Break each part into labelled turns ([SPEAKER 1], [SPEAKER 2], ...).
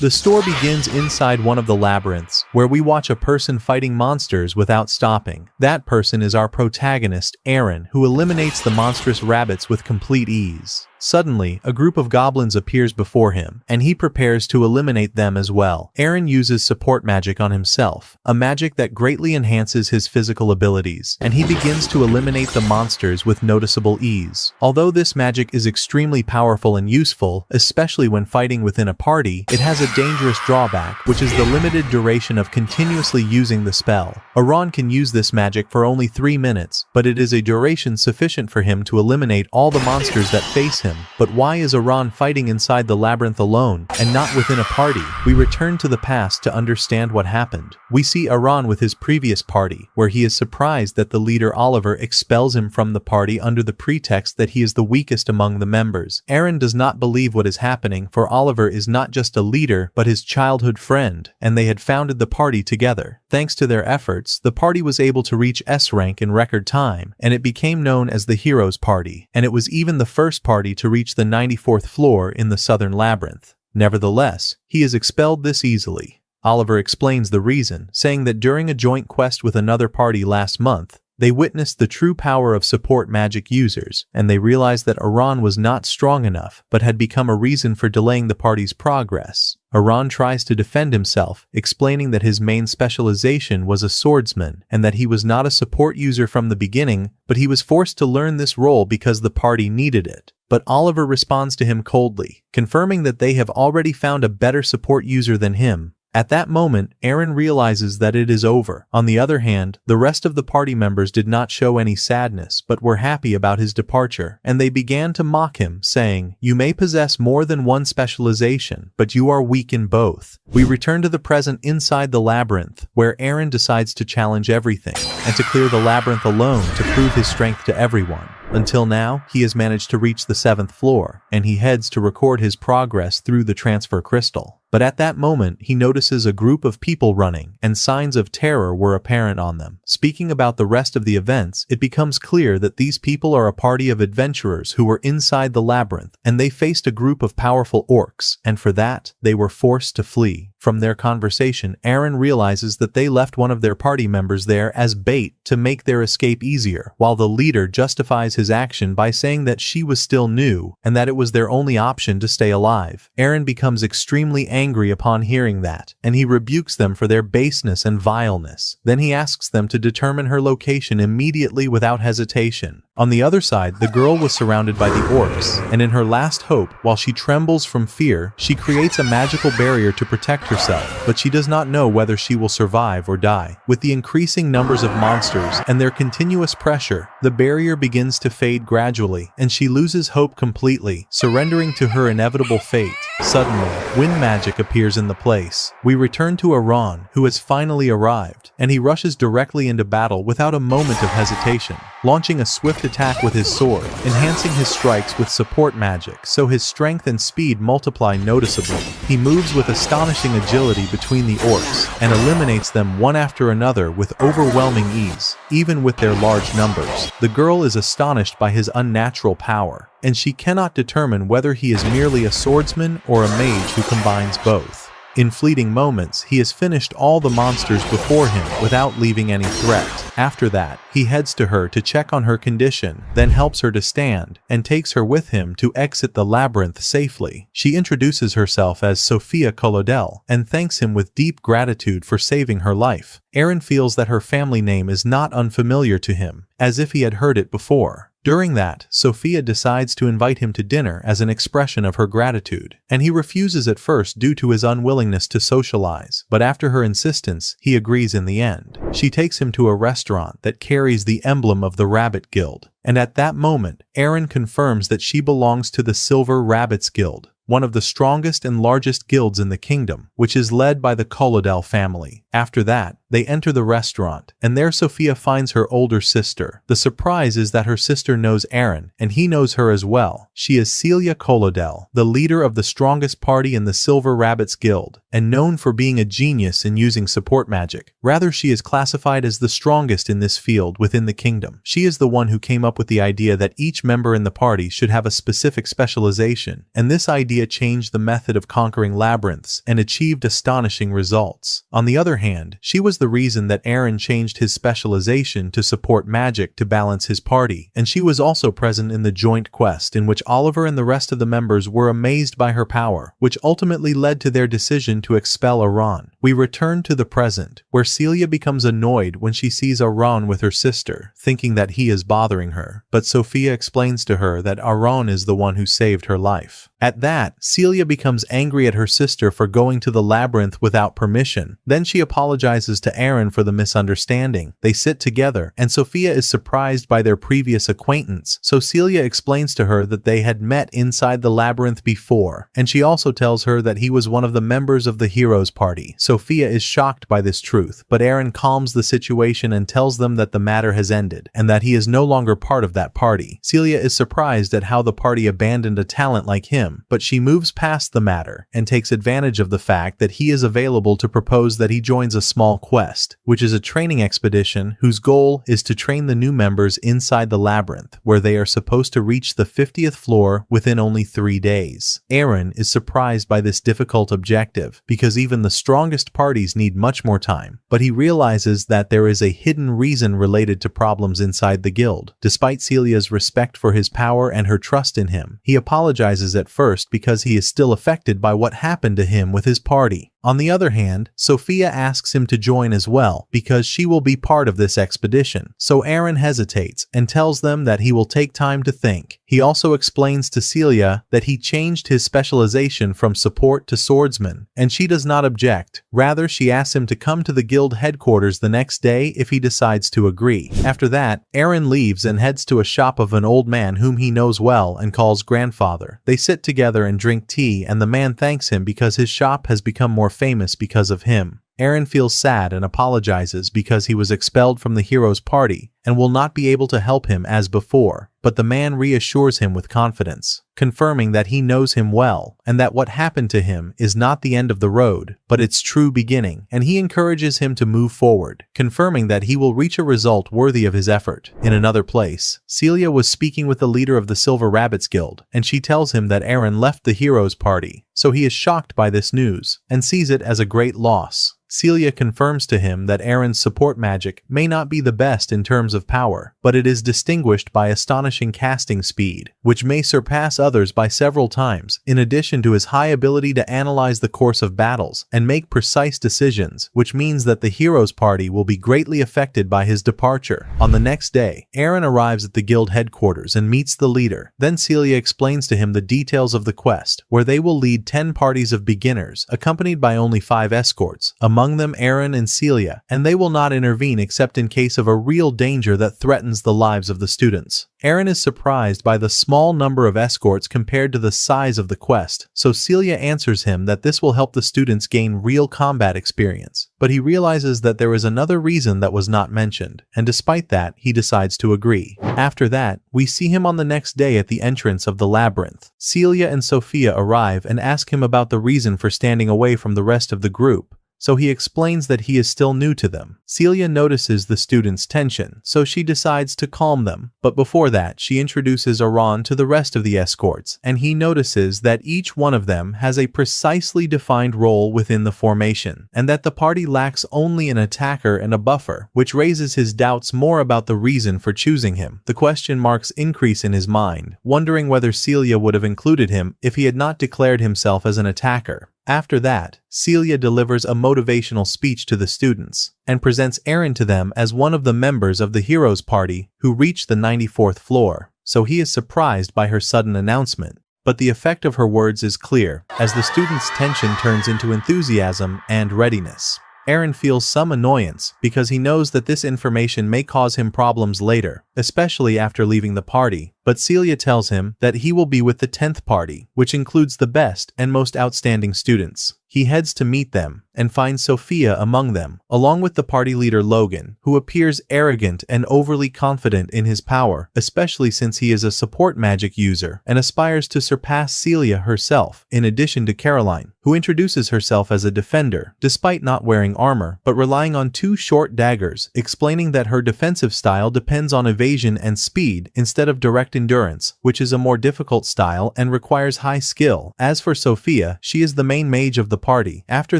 [SPEAKER 1] The story begins inside one of the labyrinths, where we watch a person fighting monsters without stopping. That person is our protagonist, Aaron, who eliminates the monstrous rabbits with complete ease. Suddenly, a group of goblins appears before him, and he prepares to eliminate them as well. Aaron uses support magic on himself, a magic that greatly enhances his physical abilities, and he begins to eliminate the monsters with noticeable ease. Although this magic is extremely powerful and useful, especially when fighting within a party, it has a dangerous drawback, which is the limited duration of continuously using the spell. Aaron can use this magic for only 3 minutes, but it is a duration sufficient for him to eliminate all the monsters that face him. But why is Aaron fighting inside the labyrinth alone, and not within a party? We return to the past to understand what happened. We see Aaron with his previous party, where he is surprised that the leader Oliver expels him from the party under the pretext that he is the weakest among the members. Aaron does not believe what is happening, for Oliver is not just a leader, but his childhood friend, and they had founded the party together. Thanks to their efforts, the party was able to reach S rank in record time, and it became known as the Heroes Party, and it was even the first party to reach the 94th floor in the Southern Labyrinth. Nevertheless, he is expelled this easily. Oliver explains the reason, saying that during a joint quest with another party last month, they witnessed the true power of support magic users, and they realized that Aaron was not strong enough, but had become a reason for delaying the party's progress. Aaron tries to defend himself, explaining that his main specialization was a swordsman, and that he was not a support user from the beginning, but he was forced to learn this role because the party needed it. But Oliver responds to him coldly, confirming that they have already found a better support user than him. At that moment, Aaron realizes that it is over. On the other hand, the rest of the party members did not show any sadness, but were happy about his departure, and they began to mock him, saying, "You may possess more than one specialization, but you are weak in both." We return to the present inside the labyrinth, where Aaron decides to challenge everything, and to clear the labyrinth alone to prove his strength to everyone. Until now, he has managed to reach the 7th floor, and he heads to record his progress through the transfer crystal. But at that moment, he notices a group of people running, and signs of terror were apparent on them. Speaking about the rest of the events, it becomes clear that these people are a party of adventurers who were inside the labyrinth, and they faced a group of powerful orcs, and for that, they were forced to flee. From their conversation, Aaron realizes that they left one of their party members there as bait to make their escape easier, while the leader justifies his action by saying that she was still new, and that it was their only option to stay alive. Aaron becomes extremely angry upon hearing that, and he rebukes them for their baseness and vileness. Then he asks them to determine her location immediately without hesitation. On the other side, the girl was surrounded by the orcs, and in her last hope, while she trembles from fear, she creates a magical barrier to protect herself, but she does not know whether she will survive or die. With the increasing numbers of monsters and their continuous pressure, the barrier begins to fade gradually, and she loses hope completely, surrendering to her inevitable fate. Suddenly, wind magic appears in the place. We return to Aaron, who has finally arrived, and he rushes directly into battle without a moment of hesitation, launching a swift attack with his sword, enhancing his strikes with support magic so his strength and speed multiply noticeably. He moves with astonishing agility between the orcs, and eliminates them one after another with overwhelming ease, even with their large numbers. The girl is astonished by his unnatural power, and she cannot determine whether he is merely a swordsman or a mage who combines both. In fleeting moments, he has finished all the monsters before him without leaving any threat. After that, he heads to her to check on her condition, then helps her to stand, and takes her with him to exit the labyrinth safely. She introduces herself as Sophia Colodel, and thanks him with deep gratitude for saving her life. Aaron feels that her family name is not unfamiliar to him, as if he had heard it before. During that, Sophia decides to invite him to dinner as an expression of her gratitude, and he refuses at first due to his unwillingness to socialize, but after her insistence, he agrees in the end. She takes him to a restaurant that carries the emblem of the Rabbit Guild, and at that moment, Aaron confirms that she belongs to the Silver Rabbits Guild, one of the strongest and largest guilds in the kingdom, which is led by the Colodel family. After that, they enter the restaurant, and there Sophia finds her older sister. The surprise is that her sister knows Aaron, and he knows her as well. She is Celia Colodel, the leader of the strongest party in the Silver Rabbits Guild, and known for being a genius in using support magic. Rather, she is classified as the strongest in this field within the kingdom. She is the one who came up with the idea that each member in the party should have a specific specialization, and this idea changed the method of conquering labyrinths and achieved astonishing results. On the other hand, she was the reason that Aaron changed his specialization to support magic to balance his party, and she was also present in the joint quest in which Oliver and the rest of the members were amazed by her power, which ultimately led to their decision to expel Aran. We return to the present, where Celia becomes annoyed when she sees Aran with her sister, thinking that he is bothering her, but Sophia explains to her that Aran is the one who saved her life. At that, Celia becomes angry at her sister for going to the labyrinth without permission. Then she apologizes to Aaron for the misunderstanding. They sit together, and Sophia is surprised by their previous acquaintance, so Celia explains to her that they had met inside the labyrinth before, and she also tells her that he was one of the members of the heroes party. Sophia is shocked by this truth, but Aaron calms the situation and tells them that the matter has ended, and that he is no longer part of that party. Celia is surprised at how the party abandoned a talent like him, but she moves past the matter and takes advantage of the fact that he is available to propose that he joins a small quest, which is a training expedition whose goal is to train the new members inside the labyrinth, where they are supposed to reach the 50th floor within only 3 days. Aaron is surprised by this difficult objective because even the strongest parties need much more time, but he realizes that there is a hidden reason related to problems inside the guild. Despite Celia's respect for his power and her trust in him, he apologizes at first because he is still affected by what happened to him with his party. On the other hand, Sophia asks him to join as well because she will be part of this expedition, so Aaron hesitates and tells them that he will take time to think. He also explains to Celia that he changed his specialization from support to swordsman, and she does not object. Rather, she asks him to come to the guild headquarters the next day if he decides to agree. After that, Aaron leaves and heads to a shop of an old man whom he knows well and calls grandfather. They sit together and drink tea, and the man thanks him because his shop has become more famous because of him. Aaron feels sad and apologizes because he was expelled from the heroes' party and will not be able to help him as before, but the man reassures him with confidence, confirming that he knows him well and that what happened to him is not the end of the road, but its true beginning, and he encourages him to move forward, confirming that he will reach a result worthy of his effort. In another place, Celia was speaking with the leader of the Silver Rabbits Guild, and she tells him that Aaron left the heroes' party, so he is shocked by this news and sees it as a great loss. Celia confirms to him that Aaron's support magic may not be the best in terms of power, but it is distinguished by astonishing casting speed, which may surpass others by several times, in addition to his high ability to analyze the course of battles and make precise decisions, which means that the heroes' party will be greatly affected by his departure. On the next day, Aaron arrives at the guild headquarters and meets the leader. Then Celia explains to him the details of the quest, where they will lead 10 parties of beginners, accompanied by only 5 escorts, among them Aaron and Celia, and they will not intervene except in case of a real danger that threatens the lives of the students. Aaron is surprised by the small number of escorts compared to the size of the quest, so Celia answers him that this will help the students gain real combat experience. But he realizes that there is another reason that was not mentioned, and despite that, he decides to agree. After that, we see him on the next day at the entrance of the labyrinth. Celia and Sophia arrive and ask him about the reason for standing away from the rest of the group, so he explains that he is still new to them. Celia notices the students' tension, so she decides to calm them. But before that, she introduces Aran to the rest of the escorts, and he notices that each one of them has a precisely defined role within the formation, and that the party lacks only an attacker and a buffer, which raises his doubts more about the reason for choosing him. The question marks increase in his mind, wondering whether Celia would have included him if he had not declared himself as an attacker. After that, Celia delivers a motivational speech to the students and presents Aaron to them as one of the members of the heroes' party who reached the 94th floor, so he is surprised by her sudden announcement. But the effect of her words is clear, as the students' tension turns into enthusiasm and readiness. Aaron feels some annoyance because he knows that this information may cause him problems later, especially after leaving the party, but Celia tells him that he will be with the 10th party, which includes the best and most outstanding students. He heads to meet them and finds Sophia among them, along with the party leader Logan, who appears arrogant and overly confident in his power, especially since he is a support magic user and aspires to surpass Celia herself, in addition to Caroline, who introduces herself as a defender, despite not wearing armor, but relying on 2 short daggers, explaining that her defensive style depends on evasion and speed instead of direct endurance, which is a more difficult style and requires high skill. As for Sophia, she is the main mage of the party. After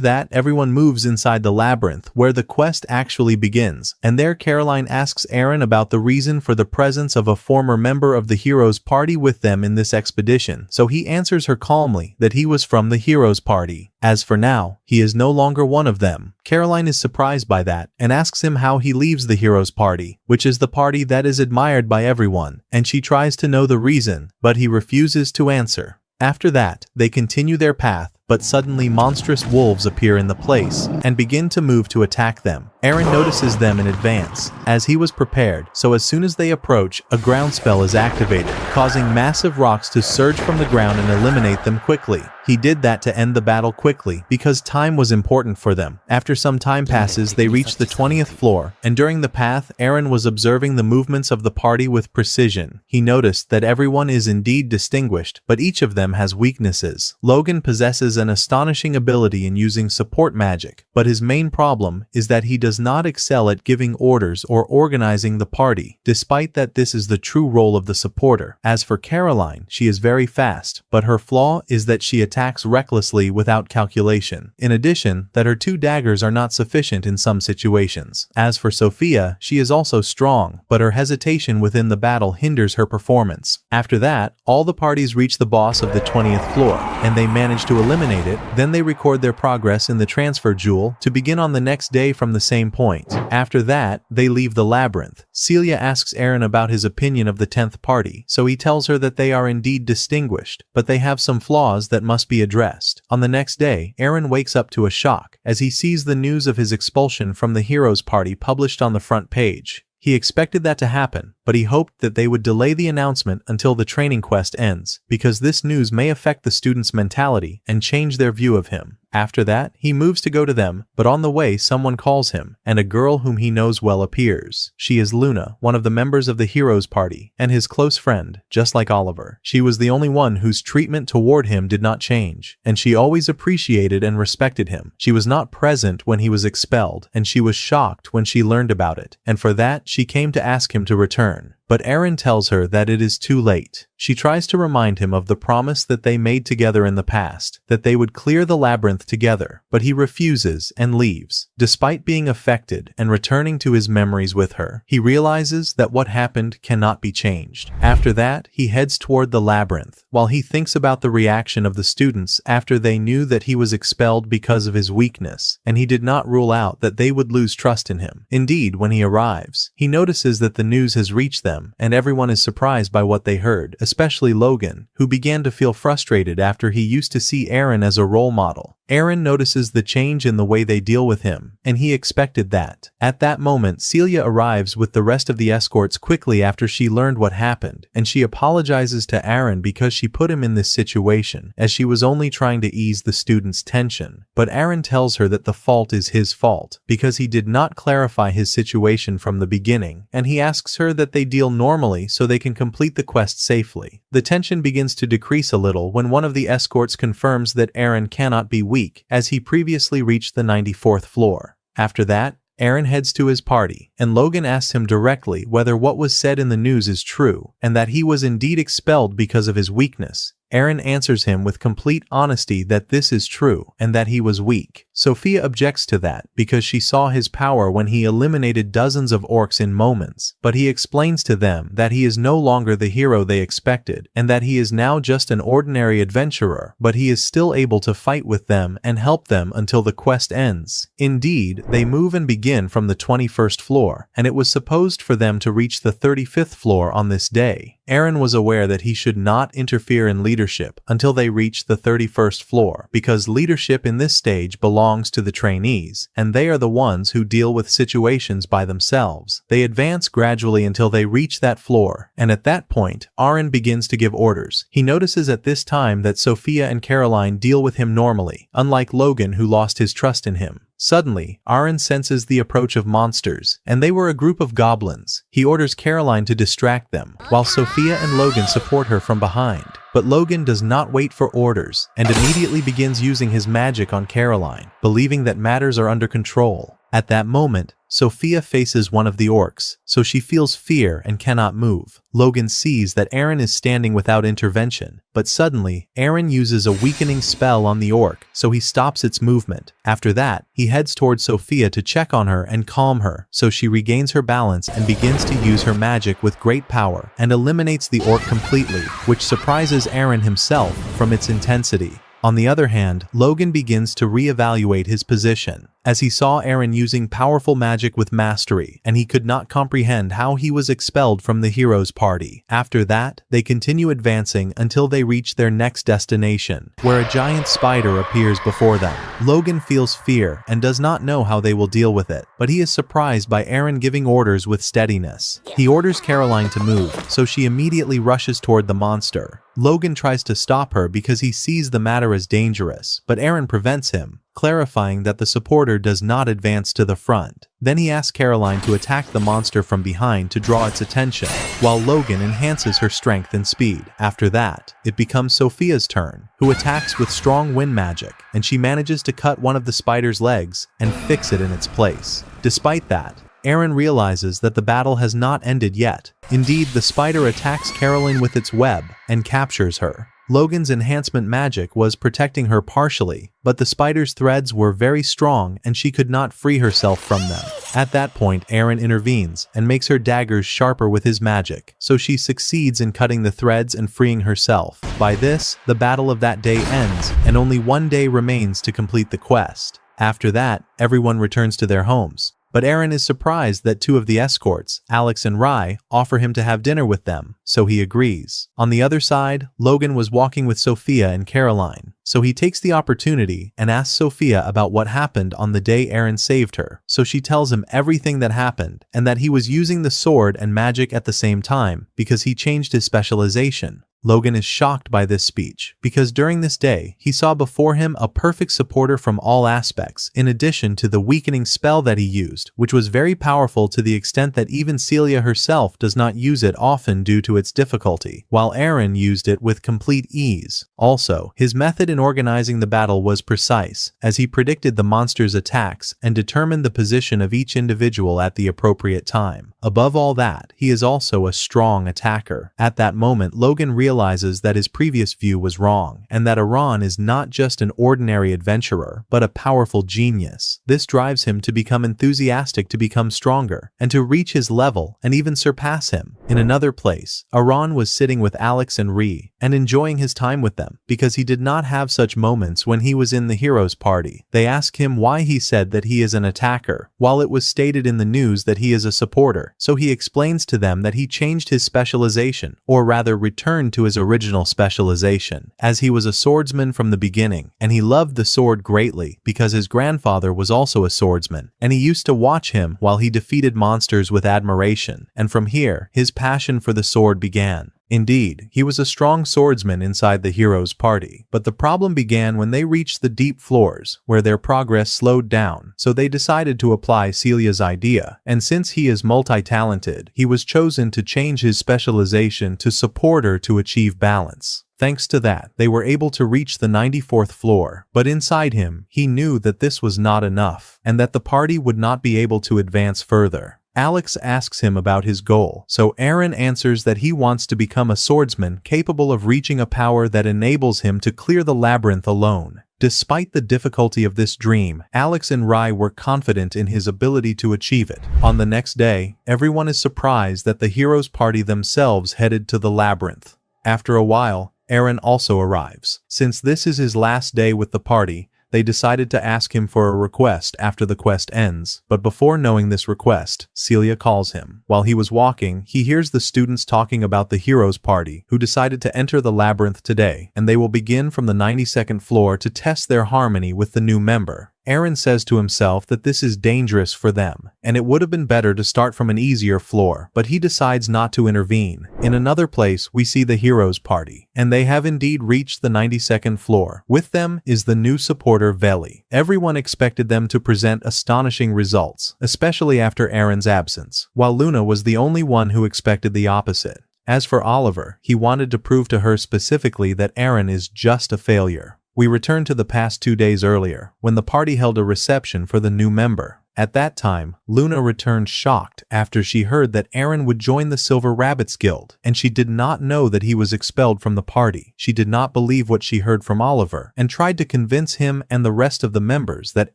[SPEAKER 1] that, everyone moves inside the labyrinth, where the quest actually begins, and there Caroline asks Aaron about the reason for the presence of a former member of the heroes' party with them in this expedition, so he answers her calmly that he was from the heroes' party. As for now, he is no longer one of them. Caroline is surprised by that and asks him how he leaves the heroes' party, which is the party that is admired by everyone, and she tries to know the reason, but he refuses to answer. After that, they continue their path, but suddenly monstrous wolves appear in the place and begin to move to attack them. Aaron notices them in advance, as he was prepared, so as soon as they approach, a ground spell is activated, causing massive rocks to surge from the ground and eliminate them quickly. He did that to end the battle quickly, because time was important for them. After some time passes, they reach the 20th floor, and during the path, Aaron was observing the movements of the party with precision. He noticed that everyone is indeed distinguished, but each of them has weaknesses. Logan possesses an astonishing ability in using support magic, but his main problem is that he does not excel at giving orders or organizing the party, despite that this is the true role of the supporter. As for Caroline, she is very fast, but her flaw is that she attacks recklessly without calculation. In addition, that her 2 daggers are not sufficient in some situations. As for Sophia, she is also strong, but her hesitation within the battle hinders her performance. After that, all the parties reach the boss of the 20th floor, and they manage to eliminate it. Then they record their progress in the transfer jewel to begin on the next day from the same point. After that, they leave the labyrinth. Celia asks Aaron about his opinion of the 10th party, so he tells her that they are indeed distinguished, but they have some flaws that must be addressed. On the next day, Aaron wakes up to a shock as he sees the news of his expulsion from the heroes' party published on the front page. He expected that to happen, but he hoped that they would delay the announcement until the training quest ends, because this news may affect the students' mentality and change their view of him. After that, he moves to go to them, but on the way someone calls him, and a girl whom he knows well appears. She is Luna, one of the members of the heroes' party, and his close friend, just like Oliver. She was the only one whose treatment toward him did not change, and she always appreciated and respected him. She was not present when he was expelled, and she was shocked when she learned about it, and for that she came to ask him to return. But Aaron tells her that it is too late. She tries to remind him of the promise that they made together in the past, that they would clear the labyrinth together, but he refuses and leaves. Despite being affected and returning to his memories with her, he realizes that what happened cannot be changed. After that, he heads toward the labyrinth, while he thinks about the reaction of the students after they knew that he was expelled because of his weakness, and he did not rule out that they would lose trust in him. Indeed, when he arrives, he notices that the news has reached them, and everyone is surprised by what they heard, especially Logan, who began to feel frustrated after he used to see Aaron as a role model. Aaron notices the change in the way they deal with him, and he expected that. At that moment, Celia arrives with the rest of the escorts quickly after she learned what happened, and she apologizes to Aaron because she put him in this situation, as she was only trying to ease the students' tension. But Aaron tells her that the fault is his fault, because he did not clarify his situation from the beginning, and he asks her that they deal normally so they can complete the quest safely. The tension begins to decrease a little when one of the escorts confirms that Aaron cannot be weak, as he previously reached the 94th floor. After that, Aaron heads to his party, and Logan asks him directly whether what was said in the news is true, and that he was indeed expelled because of his weakness. Aaron answers him with complete honesty that this is true, and that he was weak. Sophia objects to that, because she saw his power when he eliminated dozens of orcs in moments, but he explains to them that he is no longer the hero they expected, and that he is now just an ordinary adventurer, but he is still able to fight with them and help them until the quest ends. Indeed, they move and begin from the 21st floor, and it was supposed for them to reach the 35th floor on this day. Aaron was aware that he should not interfere in leadership leadership until they reach the 31st floor, because leadership in this stage belongs to the trainees, and they are the ones who deal with situations by themselves. They advance gradually until they reach that floor, and at that point, Aaron begins to give orders. He notices at this time that Sophia and Caroline deal with him normally, unlike Logan, who lost his trust in him. Suddenly, Aaron senses the approach of monsters, and they were a group of goblins. He orders Caroline to distract them, while Sophia and Logan support her from behind. But Logan does not wait for orders, and immediately begins using his magic on Caroline, believing that matters are under control. At that moment, Sophia faces one of the orcs, so she feels fear and cannot move. Logan sees that Aaron is standing without intervention, but suddenly, Aaron uses a weakening spell on the orc, so he stops its movement. After that, he heads towards Sophia to check on her and calm her, so she regains her balance and begins to use her magic with great power, and eliminates the orc completely, which surprises Aaron himself from its intensity. On the other hand, Logan begins to reevaluate his position, as he saw Aaron using powerful magic with mastery, and he could not comprehend how he was expelled from the heroes' party. After that, they continue advancing until they reach their next destination, where a giant spider appears before them. Logan feels fear and does not know how they will deal with it, but he is surprised by Aaron giving orders with steadiness. He orders Caroline to move, so she immediately rushes toward the monster. Logan tries to stop her because he sees the matter as dangerous, but Aaron prevents him, clarifying that the supporter does not advance to the front. Then he asks Caroline to attack the monster from behind to draw its attention, while Logan enhances her strength and speed. After that, it becomes Sophia's turn, who attacks with strong wind magic, and she manages to cut one of the spider's legs and fix it in its place. Despite that, Aaron realizes that the battle has not ended yet. Indeed, the spider attacks Caroline with its web and captures her. Logan's enhancement magic was protecting her partially, but the spider's threads were very strong and she could not free herself from them. At that point, Aaron intervenes and makes her daggers sharper with his magic, so she succeeds in cutting the threads and freeing herself. By this, the battle of that day ends, and only one day remains to complete the quest. After that, everyone returns to their homes. But Aaron is surprised that two of the escorts, Alex and Rye, offer him to have dinner with them, so he agrees. On the other side, Logan was walking with Sophia and Caroline, so he takes the opportunity and asks Sophia about what happened on the day Aaron saved her. So she tells him everything that happened, and that he was using the sword and magic at the same time because he changed his specialization. Logan is shocked by this speech, because during this day, he saw before him a perfect supporter from all aspects, in addition to the weakening spell that he used, which was very powerful to the extent that even Celia herself does not use it often due to its difficulty, while Aaron used it with complete ease. Also, his method in organizing the battle was precise, as he predicted the monster's attacks and determined the position of each individual at the appropriate time. Above all that, he is also a strong attacker. At that moment, Logan realizes that his previous view was wrong, and that Aaron is not just an ordinary adventurer, but a powerful genius. This drives him to become enthusiastic to become stronger, and to reach his level and even surpass him. In another place, Aaron was sitting with Alex and Ree, and enjoying his time with them, because he did not have such moments when he was in the hero's party. They ask him why he said that he is an attacker, while it was stated in the news that he is a supporter. So he explains to them that he changed his specialization, or rather returned to his original specialization, as he was a swordsman from the beginning, and he loved the sword greatly because his grandfather was also a swordsman, and he used to watch him while he defeated monsters with admiration, and from here, his passion for the sword began. Indeed, he was a strong swordsman inside the hero's party, but the problem began when they reached the deep floors, where their progress slowed down, so they decided to apply Celia's idea, and since he is multi-talented, he was chosen to change his specialization to supporter to achieve balance. Thanks to that, they were able to reach the 94th floor, but inside him, he knew that this was not enough, and that the party would not be able to advance further. Alex asks him about his goal, so Aaron answers that he wants to become a swordsman capable of reaching a power that enables him to clear the labyrinth alone. Despite the difficulty of this dream, Alex and Rye were confident in his ability to achieve it. On the next day, everyone is surprised that the heroes' party themselves headed to the labyrinth. After a while, Aaron also arrives. Since this is his last day with the party, they decided to ask him for a request after the quest ends, but before knowing this request, Celia calls him. While he was walking, he hears the students talking about the heroes party, who decided to enter the labyrinth today, and they will begin from the 92nd floor to test their harmony with the new member. Eren says to himself that this is dangerous for them, and it would have been better to start from an easier floor, but he decides not to intervene. In another place, we see the heroes party, and they have indeed reached the 92nd floor. With them is the new supporter Veli. Everyone expected them to present astonishing results, especially after Eren's absence, while Luna was the only one who expected the opposite. As for Oliver, he wanted to prove to her specifically that Eren is just a failure. We return to the past 2 days earlier, when the party held a reception for the new member. At that time, Luna returned shocked after she heard that Eren would join the Silver Rabbits Guild, and she did not know that he was expelled from the party. She did not believe what she heard from Oliver, and tried to convince him and the rest of the members that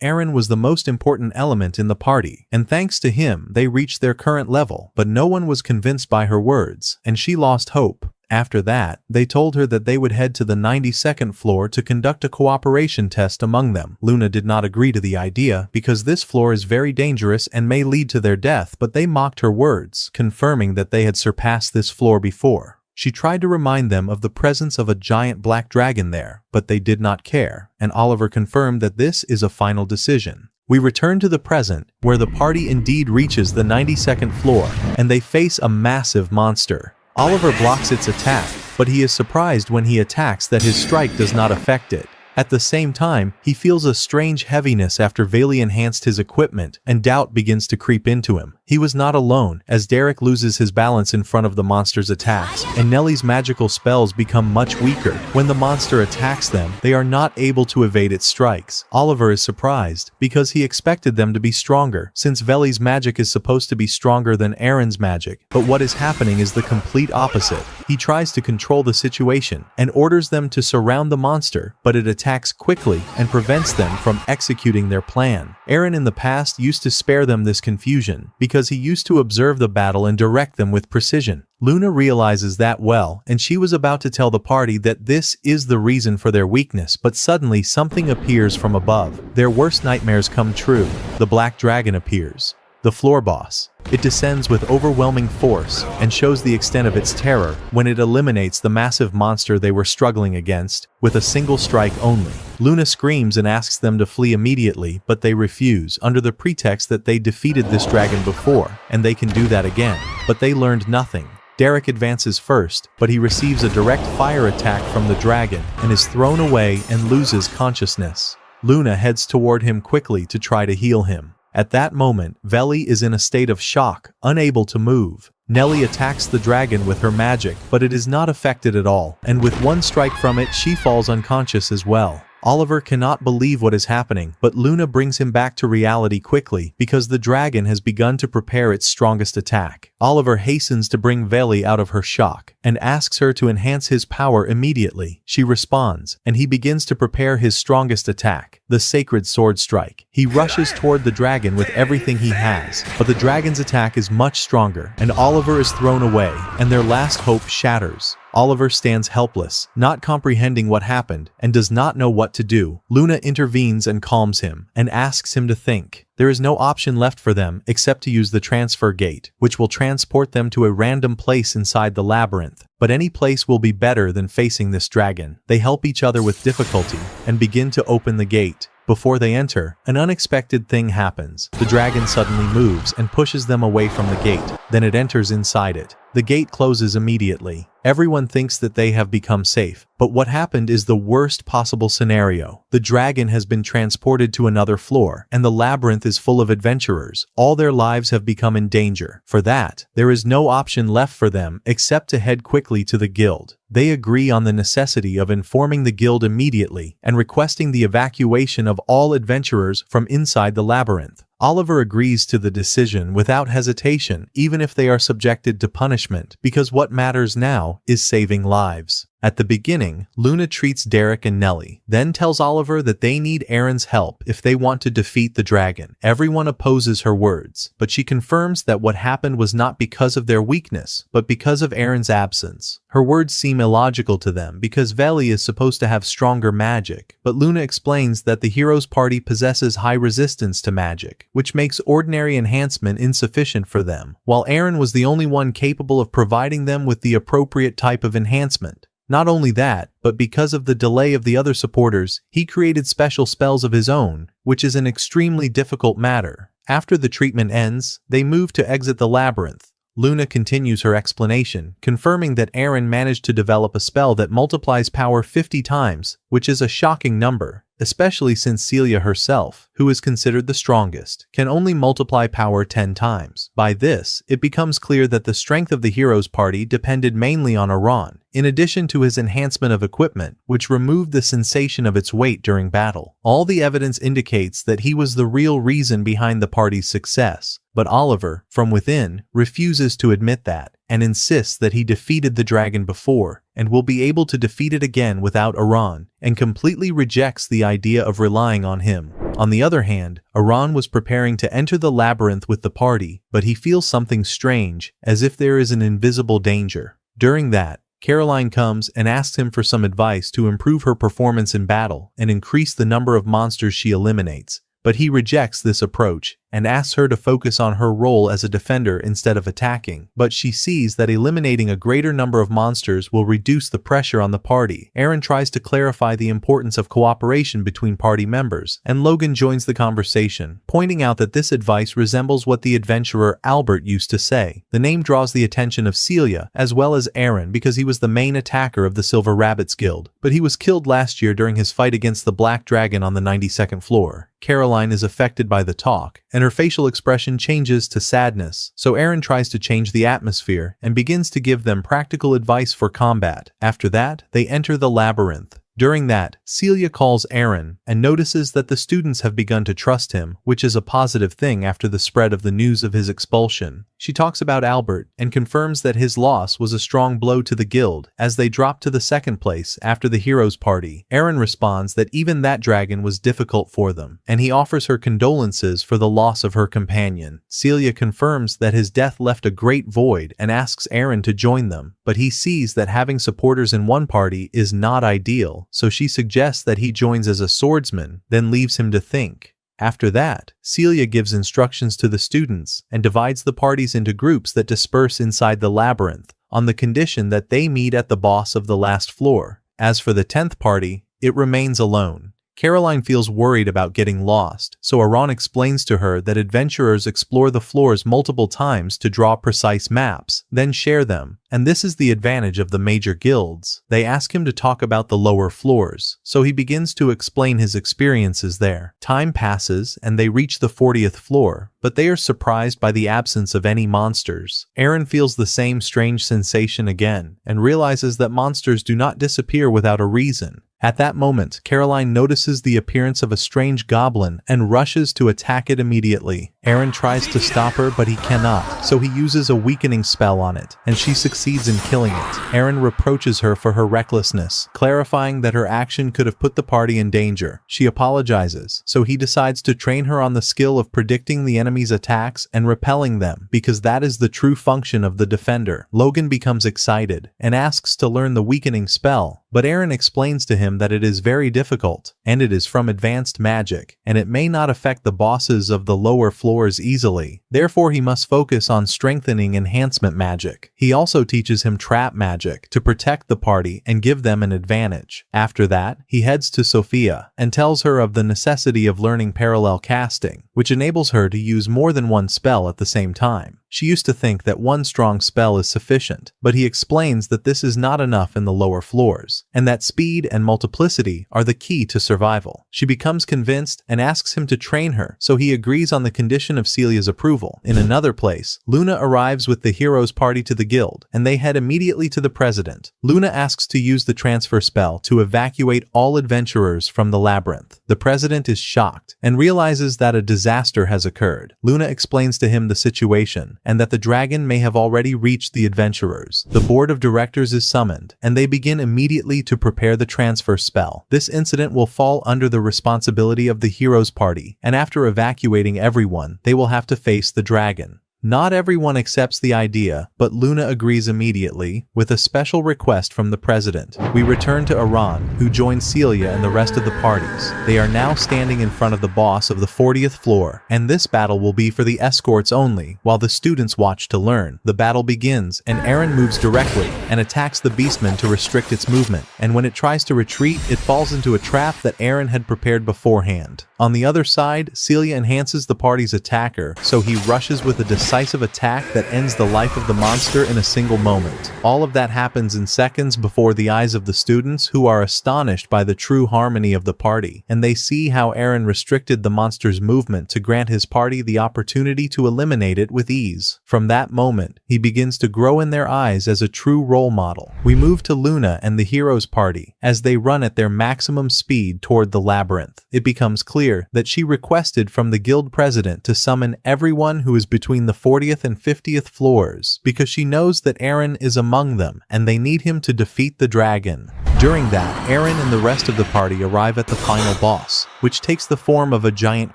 [SPEAKER 1] Eren was the most important element in the party, and thanks to him they reached their current level, but no one was convinced by her words, and she lost hope. After that, they told her that they would head to the 92nd floor to conduct a cooperation test among them. Luna did not agree to the idea because this floor is very dangerous and may lead to their death, but they mocked her words, confirming that they had surpassed this floor before. She tried to remind them of the presence of a giant black dragon there, but they did not care, and Oliver confirmed that this is a final decision. We return to the present, where the party indeed reaches the 92nd floor, and they face a massive monster. Oliver blocks its attack, but he is surprised when he attacks that his strike does not affect it. At the same time, he feels a strange heaviness after Veli enhanced his equipment, and doubt begins to creep into him. He was not alone, as Derek loses his balance in front of the monster's attacks, and Nellie's magical spells become much weaker. When the monster attacks them, they are not able to evade its strikes. Oliver is surprised, because he expected them to be stronger, since Veli's magic is supposed to be stronger than Eren's magic, but what is happening is the complete opposite. He tries to control the situation, and orders them to surround the monster, but it attacks quickly and prevents them from executing their plan. Eren in the past used to spare them this confusion, because he used to observe the battle and direct them with precision. Luna realizes that well, and she was about to tell the party that this is the reason for their weakness, but suddenly something appears from above. Their worst nightmares come true. The black dragon appears. The floor boss. It descends with overwhelming force and shows the extent of its terror when it eliminates the massive monster they were struggling against with a single strike only. Luna screams and asks them to flee immediately, but they refuse under the pretext that they defeated this dragon before and they can do that again. But they learned nothing. Derek advances first, but he receives a direct fire attack from the dragon and is thrown away and loses consciousness. Luna heads toward him quickly to try to heal him. At that moment, Veli is in a state of shock, unable to move. Nellie attacks the dragon with her magic, but it is not affected at all, and with one strike from it, she falls unconscious as well. Oliver cannot believe what is happening, but Luna brings him back to reality quickly because the dragon has begun to prepare its strongest attack. Oliver hastens to bring Veli out of her shock and asks her to enhance his power immediately. She responds, and he begins to prepare his strongest attack, the Sacred Sword Strike. He rushes toward the dragon with everything he has, but the dragon's attack is much stronger, and Oliver is thrown away, and their last hope shatters. Oliver stands helpless, not comprehending what happened, and does not know what to do. Luna intervenes and calms him, and asks him to think. There is no option left for them except to use the transfer gate, which will transport them to a random place inside the labyrinth. But any place will be better than facing this dragon. They help each other with difficulty, and begin to open the gate. Before they enter, an unexpected thing happens. The dragon suddenly moves and pushes them away from the gate. Then it enters inside it. The gate closes immediately. Everyone thinks that they have become safe, but what happened is the worst possible scenario. The dragon has been transported to another floor, and the labyrinth is full of adventurers. All their lives have become in danger. For that, there is no option left for them except to head quickly to the guild. They agree on the necessity of informing the guild immediately and requesting the evacuation of all adventurers from inside the labyrinth. Oliver agrees to the decision without hesitation, even if they are subjected to punishment, because what matters now is saving lives. At the beginning, Luna treats Derek and Nellie, then tells Oliver that they need Aaron's help if they want to defeat the dragon. Everyone opposes her words, but she confirms that what happened was not because of their weakness, but because of Aaron's absence. Her words seem illogical to them because Veli is supposed to have stronger magic, but Luna explains that the hero's party possesses high resistance to magic, which makes ordinary enhancement insufficient for them, while Aaron was the only one capable of providing them with the appropriate type of enhancement. Not only that, but because of the delay of the other supporters, he created special spells of his own, which is an extremely difficult matter. After the treatment ends, they move to exit the labyrinth. Luna continues her explanation, confirming that Aaron managed to develop a spell that multiplies power 50 times, which is a shocking number, especially since Celia herself, who is considered the strongest, can only multiply power 10 times. By this, it becomes clear that the strength of the hero's party depended mainly on Aran, in addition to his enhancement of equipment, which removed the sensation of its weight during battle. All the evidence indicates that he was the real reason behind the party's success, but Oliver, from within, refuses to admit that, and insists that he defeated the dragon before, and will be able to defeat it again without Aran, and completely rejects the idea of relying on him. On the other hand, Aran was preparing to enter the labyrinth with the party, but he feels something strange, as if there is an invisible danger. During that, Caroline comes and asks him for some advice to improve her performance in battle and increase the number of monsters she eliminates, but he rejects this approach and asks her to focus on her role as a defender instead of attacking. But she sees that eliminating a greater number of monsters will reduce the pressure on the party. Aaron tries to clarify the importance of cooperation between party members, and Logan joins the conversation, pointing out that this advice resembles what the adventurer Albert used to say. The name draws the attention of Celia as well as Aaron because he was the main attacker of the Silver Rabbits Guild, but he was killed last year during his fight against the Black Dragon on the 92nd floor. Caroline is affected by the talk, and her facial expression changes to sadness, so Aaron tries to change the atmosphere and begins to give them practical advice for combat. After that, they enter the labyrinth. During that, Celia calls Aaron and notices that the students have begun to trust him, which is a positive thing after the spread of the news of his expulsion. She talks about Albert and confirms that his loss was a strong blow to the guild as they drop to the second place after the heroes' party. Aaron responds that even that dragon was difficult for them, and he offers her condolences for the loss of her companion. Celia confirms that his death left a great void and asks Aaron to join them, but he sees that having supporters in one party is not ideal, so she suggests that he joins as a swordsman, then leaves him to think. After that, Celia gives instructions to the students and divides the parties into groups that disperse inside the labyrinth, on the condition that they meet at the boss of the last floor. As for the 10th party, it remains alone. Caroline feels worried about getting lost, so Aran explains to her that adventurers explore the floors multiple times to draw precise maps, then share them, and this is the advantage of the major guilds. They ask him to talk about the lower floors, so he begins to explain his experiences there. Time passes and they reach the 40th floor, but they are surprised by the absence of any monsters. Aaron feels the same strange sensation again, and realizes that monsters do not disappear without a reason. At that moment, Caroline notices the appearance of a strange goblin and rushes to attack it immediately. Aaron tries to stop her, but he cannot, so he uses a weakening spell on it, and she succeeds in killing it. Aaron reproaches her for her recklessness, clarifying that her action could have put the party in danger. She apologizes, so he decides to train her on the skill of predicting the enemy's attacks and repelling them, because that is the true function of the defender. Logan becomes excited and asks to learn the weakening spell, but Aaron explains to him that it is very difficult, and it is from advanced magic, and it may not affect the bosses of the lower floors easily. Therefore, he must focus on strengthening enhancement magic. He also teaches him trap magic to protect the party and give them an advantage. After that, he heads to Sophia and tells her of the necessity of learning parallel casting, which enables her to use more than one spell at the same time. She used to think that one strong spell is sufficient, but he explains that this is not enough in the lower floors, and that speed and multiplicity are the key to survival. She becomes convinced and asks him to train her, so he agrees on the condition of Celia's approval. In another place, Luna arrives with the heroes' party to the guild, and they head immediately to the president. Luna asks to use the transfer spell to evacuate all adventurers from the labyrinth. The president is shocked and realizes that a disaster has occurred. Luna explains to him the situation, and that the dragon may have already reached the adventurers. The board of directors is summoned, and they begin immediately to prepare the transfer spell. This incident will fall under the responsibility of the hero's party, and after evacuating everyone, they will have to face the dragon. Not everyone accepts the idea, but Luna agrees immediately, with a special request from the president. We return to Iran, who joins Celia and the rest of the parties. They are now standing in front of the boss of the 40th floor, and this battle will be for the escorts only, while the students watch to learn. The battle begins, and Eren moves directly, and attacks the beastman to restrict its movement, and when it tries to retreat, it falls into a trap that Eren had prepared beforehand. On the other side, Celia enhances the party's attacker, so he rushes with a decisive attack that ends the life of the monster in a single moment. All of that happens in seconds before the eyes of the students, who are astonished by the true harmony of the party, and they see how Eren restricted the monster's movement to grant his party the opportunity to eliminate it with ease. From that moment, he begins to grow in their eyes as a true role model. We move to Luna and the hero's party, as they run at their maximum speed toward the labyrinth. It becomes clear that she requested from the guild president to summon everyone who is between the 40th and 50th floors, because she knows that Eren is among them, and they need him to defeat the dragon. During that, Eren and the rest of the party arrive at the final boss, which takes the form of a giant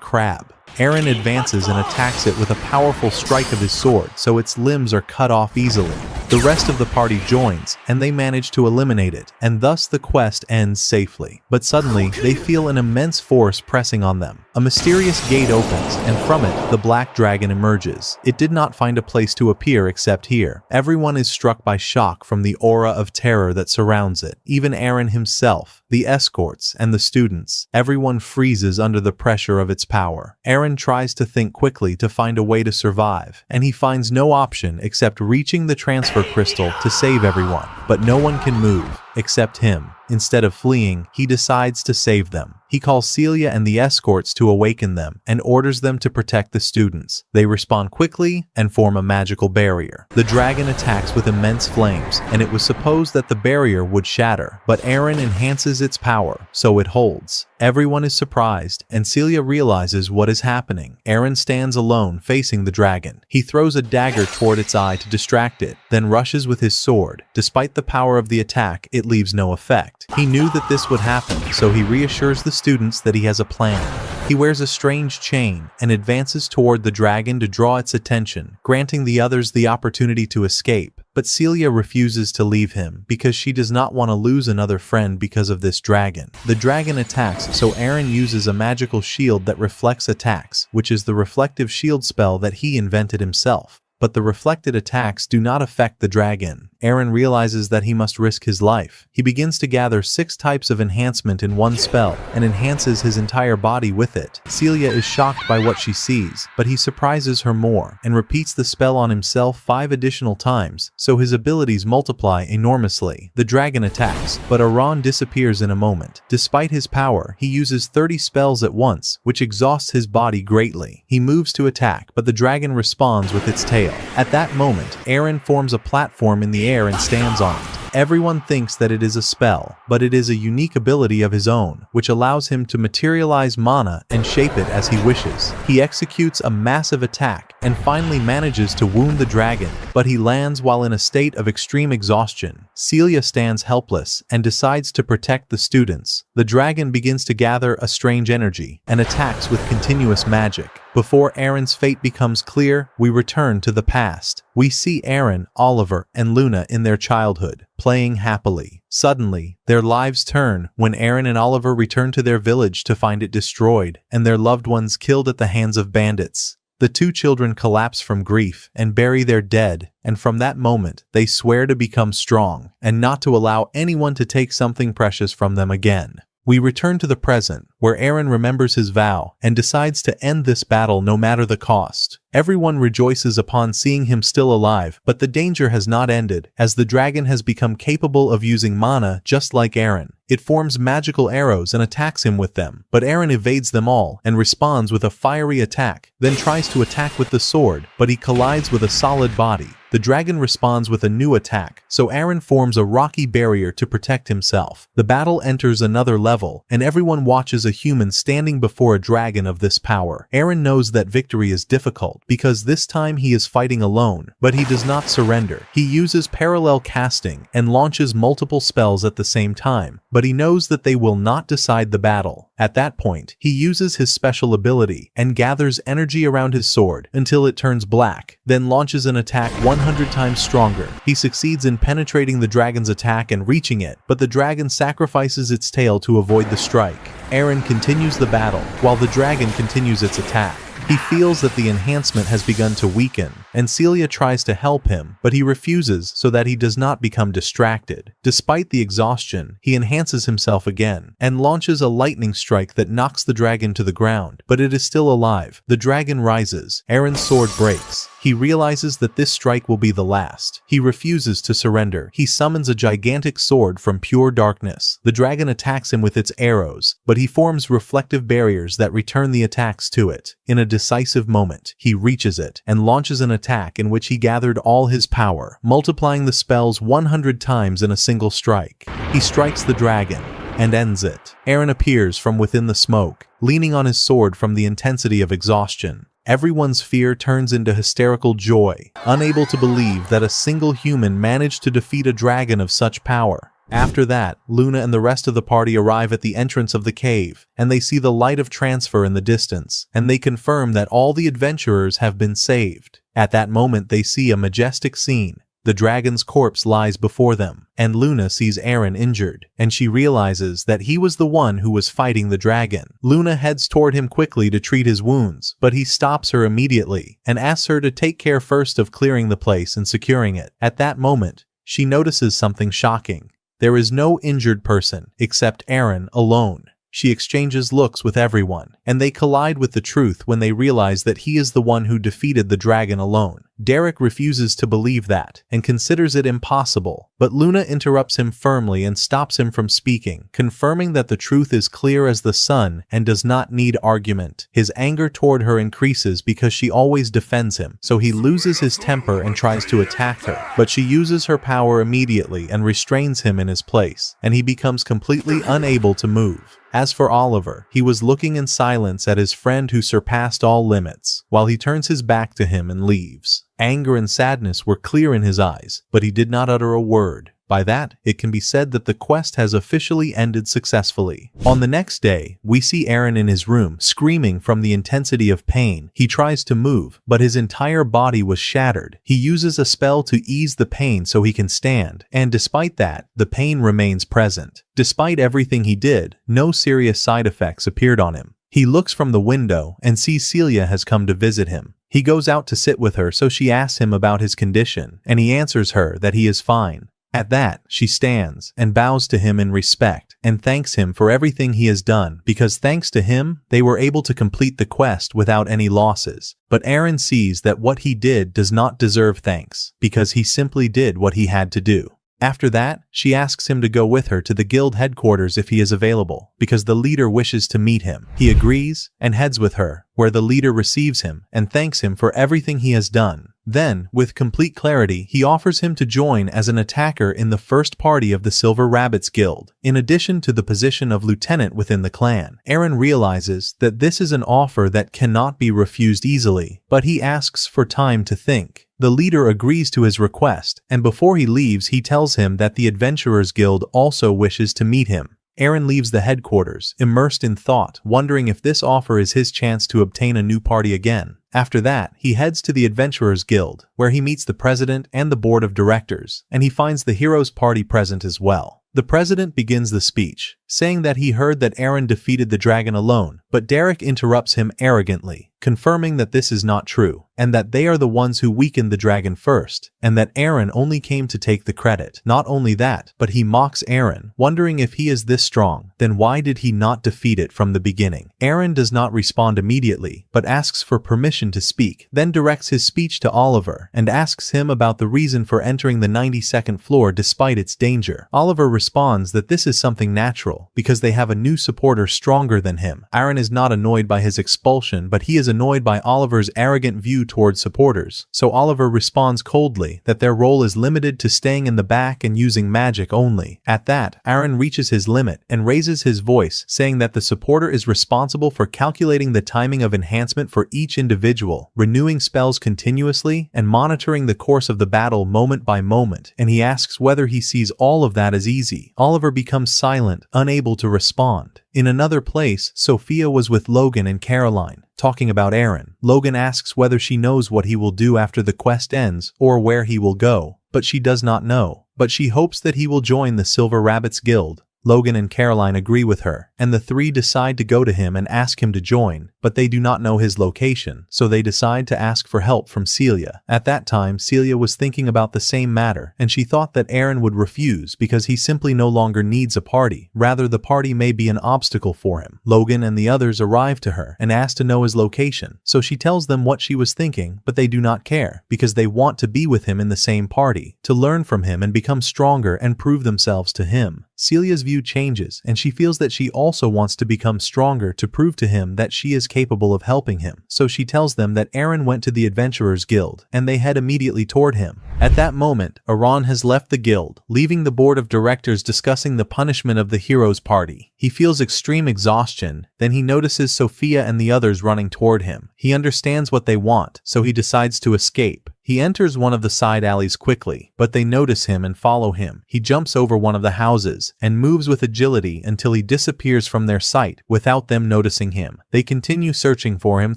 [SPEAKER 1] crab. Eren advances and attacks it with a powerful strike of his sword, so its limbs are cut off easily. The rest of the party joins, and they manage to eliminate it, and thus the quest ends safely. But suddenly, they feel an immense force pressing on them. A mysterious gate opens, and from it, the black dragon emerges. It did not find a place to appear except here. Everyone is struck by shock from the aura of terror that surrounds it. Even Eren himself, the escorts, and the students. Everyone freezes under the pressure of its power. Eren tries to think quickly to find a way to survive, and he finds no option except reaching the transfer crystal to save everyone. But no one can move, except him. Instead of fleeing, he decides to save them. He calls Celia and the escorts to awaken them and orders them to protect the students. They respond quickly and form a magical barrier. The dragon attacks with immense flames, and it was supposed that the barrier would shatter, but Eren enhances its power, so it holds. Everyone is surprised, and Celia realizes what is happening. Eren stands alone facing the dragon. He throws a dagger toward its eye to distract it, then rushes with his sword. Despite the power of the attack, it leaves no effect. He knew that this would happen, so he reassures the students that he has a plan. He wears a strange chain and advances toward the dragon to draw its attention, granting the others the opportunity to escape. But Celia refuses to leave him because she does not want to lose another friend because of this dragon. The dragon attacks, so Eren uses a magical shield that reflects attacks, which is the reflective shield spell that he invented himself. But the reflected attacks do not affect the dragon. Eren realizes that he must risk his life. He begins to gather 6 types of enhancement in one spell and enhances his entire body with it. Celia is shocked by what she sees, but he surprises her more and repeats the spell on himself 5 additional times, so his abilities multiply enormously. The dragon attacks, but Eren disappears in a moment. Despite his power, he uses 30 spells at once, which exhausts his body greatly. He moves to attack, but the dragon responds with its tail. At that moment, Eren forms a platform in the air and stands on it. Everyone thinks that it is a spell, but it is a unique ability of his own, which allows him to materialize mana and shape it as he wishes. He executes a massive attack and finally manages to wound the dragon, but he lands while in a state of extreme exhaustion. Celia stands helpless and decides to protect the students. The dragon begins to gather a strange energy and attacks with continuous magic. Before Eren's fate becomes clear, we return to the past. We see Eren, Oliver, and Luna in their childhood, playing happily. Suddenly, their lives turn when Eren and Oliver return to their village to find it destroyed, and their loved ones killed at the hands of bandits. The 2 children collapse from grief and bury their dead, and from that moment, they swear to become strong, and not to allow anyone to take something precious from them again. We return to the present, where Eren remembers his vow and decides to end this battle no matter the cost. Everyone rejoices upon seeing him still alive, but the danger has not ended, as the dragon has become capable of using mana just like Eren. It forms magical arrows and attacks him with them, but Eren evades them all and responds with a fiery attack, then tries to attack with the sword, but he collides with a solid body. The dragon responds with a new attack, so Eren forms a rocky barrier to protect himself. The battle enters another level, and everyone watches a human standing before a dragon of this power. Eren knows that victory is difficult because this time he is fighting alone, but he does not surrender. He uses parallel casting and launches multiple spells at the same time, but he knows that they will not decide the battle. At that point, he uses his special ability and gathers energy around his sword until it turns black, then launches an attack 100 times stronger. He succeeds in penetrating the dragon's attack and reaching it, but the dragon sacrifices its tail to avoid the strike. Eren continues the battle, while the dragon continues its attack. He feels that the enhancement has begun to weaken, and Celia tries to help him, but he refuses so that he does not become distracted. Despite the exhaustion, he enhances himself again, and launches a lightning strike that knocks the dragon to the ground, but it is still alive. The dragon rises. Eren's sword breaks. He realizes that this strike will be the last. He refuses to surrender. He summons a gigantic sword from pure darkness. The dragon attacks him with its arrows, but he forms reflective barriers that return the attacks to it. In a decisive moment, he reaches it and launches an attack in which he gathered all his power, multiplying the spells 100 times in a single strike. He strikes the dragon and ends it. Eren appears from within the smoke, leaning on his sword from the intensity of exhaustion. Everyone's fear turns into hysterical joy, unable to believe that a single human managed to defeat a dragon of such power. After that, Luna and the rest of the party arrive at the entrance of the cave, and they see the light of transfer in the distance, and they confirm that all the adventurers have been saved. At that moment they see a majestic scene. The dragon's corpse lies before them, and Luna sees Eren injured, and she realizes that he was the one who was fighting the dragon. Luna heads toward him quickly to treat his wounds, but he stops her immediately and asks her to take care first of clearing the place and securing it. At that moment, she notices something shocking. There is no injured person except Eren alone. She exchanges looks with everyone, and they collide with the truth when they realize that he is the one who defeated the dragon alone. Derek refuses to believe that, and considers it impossible, but Luna interrupts him firmly and stops him from speaking, confirming that the truth is clear as the sun and does not need argument. His anger toward her increases because she always defends him, so he loses his temper and tries to attack her, but she uses her power immediately and restrains him in his place, and he becomes completely unable to move. As for Oliver, he was looking in silence at his friend who surpassed all limits, while he turns his back to him and leaves. Anger and sadness were clear in his eyes, but he did not utter a word. By that, it can be said that the quest has officially ended successfully. On the next day, we see Eren in his room, screaming from the intensity of pain. He tries to move, but his entire body was shattered. He uses a spell to ease the pain so he can stand, and despite that, the pain remains present. Despite everything he did, no serious side effects appeared on him. He looks from the window and sees Celia has come to visit him. He goes out to sit with her, so she asks him about his condition, and he answers her that he is fine. At that, she stands and bows to him in respect and thanks him for everything he has done, because thanks to him, they were able to complete the quest without any losses. But Eren sees that what he did does not deserve thanks, because he simply did what he had to do. After that, she asks him to go with her to the guild headquarters if he is available, because the leader wishes to meet him. He agrees and heads with her, where the leader receives him and thanks him for everything he has done. Then, with complete clarity, he offers him to join as an attacker in the first party of the Silver Rabbits Guild, in addition to the position of lieutenant within the clan. Eren realizes that this is an offer that cannot be refused easily, but he asks for time to think. The leader agrees to his request, and before he leaves, he tells him that the Adventurers Guild also wishes to meet him. Eren leaves the headquarters, immersed in thought, wondering if this offer is his chance to obtain a new party again. After that, he heads to the Adventurers Guild, where he meets the president and the board of directors, and he finds the Heroes Party present as well. The president begins the speech, saying that he heard that Eren defeated the dragon alone, but Derek interrupts him arrogantly, confirming that this is not true, and that they are the ones who weakened the dragon first, and that Eren only came to take the credit. Not only that, but he mocks Eren, wondering if he is this strong, then why did he not defeat it from the beginning? Eren does not respond immediately, but asks for permission to speak, then directs his speech to Oliver, and asks him about the reason for entering the 92nd floor despite its danger. Oliver responds that this is something natural, crucial, because they have a new supporter stronger than him. Aaron is not annoyed by his expulsion, but he is annoyed by Oliver's arrogant view towards supporters, so Oliver responds coldly that their role is limited to staying in the back and using magic only. At that, Aaron reaches his limit and raises his voice, saying that the supporter is responsible for calculating the timing of enhancement for each individual, renewing spells continuously, and monitoring the course of the battle moment by moment, and he asks whether he sees all of that as easy. Oliver becomes silent, unable to respond. In another place, Sophia was with Logan and Caroline, talking about Aaron. Logan asks whether she knows what he will do after the quest ends, or where he will go, but she does not know. But she hopes that he will join the Silver Rabbits Guild. Logan and Caroline agree with her, and the three decide to go to him and ask him to join, but they do not know his location, so they decide to ask for help from Celia. At that time, Celia was thinking about the same matter, and she thought that Aaron would refuse because he simply no longer needs a party. Rather, the party may be an obstacle for him. Logan and the others arrive to her and ask to know his location, so she tells them what she was thinking, but they do not care, because they want to be with him in the same party, to learn from him and become stronger and prove themselves to him. Celia's view changes, and she feels that she also wants to become stronger to prove to him that she is capable of helping him. So she tells them that Aaron went to the Adventurers Guild, and they head immediately toward him. At that moment, Aaron has left the guild, leaving the board of directors discussing the punishment of the heroes' party. He feels extreme exhaustion, then he notices Sophia and the others running toward him. He understands what they want, so he decides to escape. He enters one of the side alleys quickly, but they notice him and follow him. He jumps over one of the houses and moves with agility until he disappears from their sight without them noticing him. They continue searching for him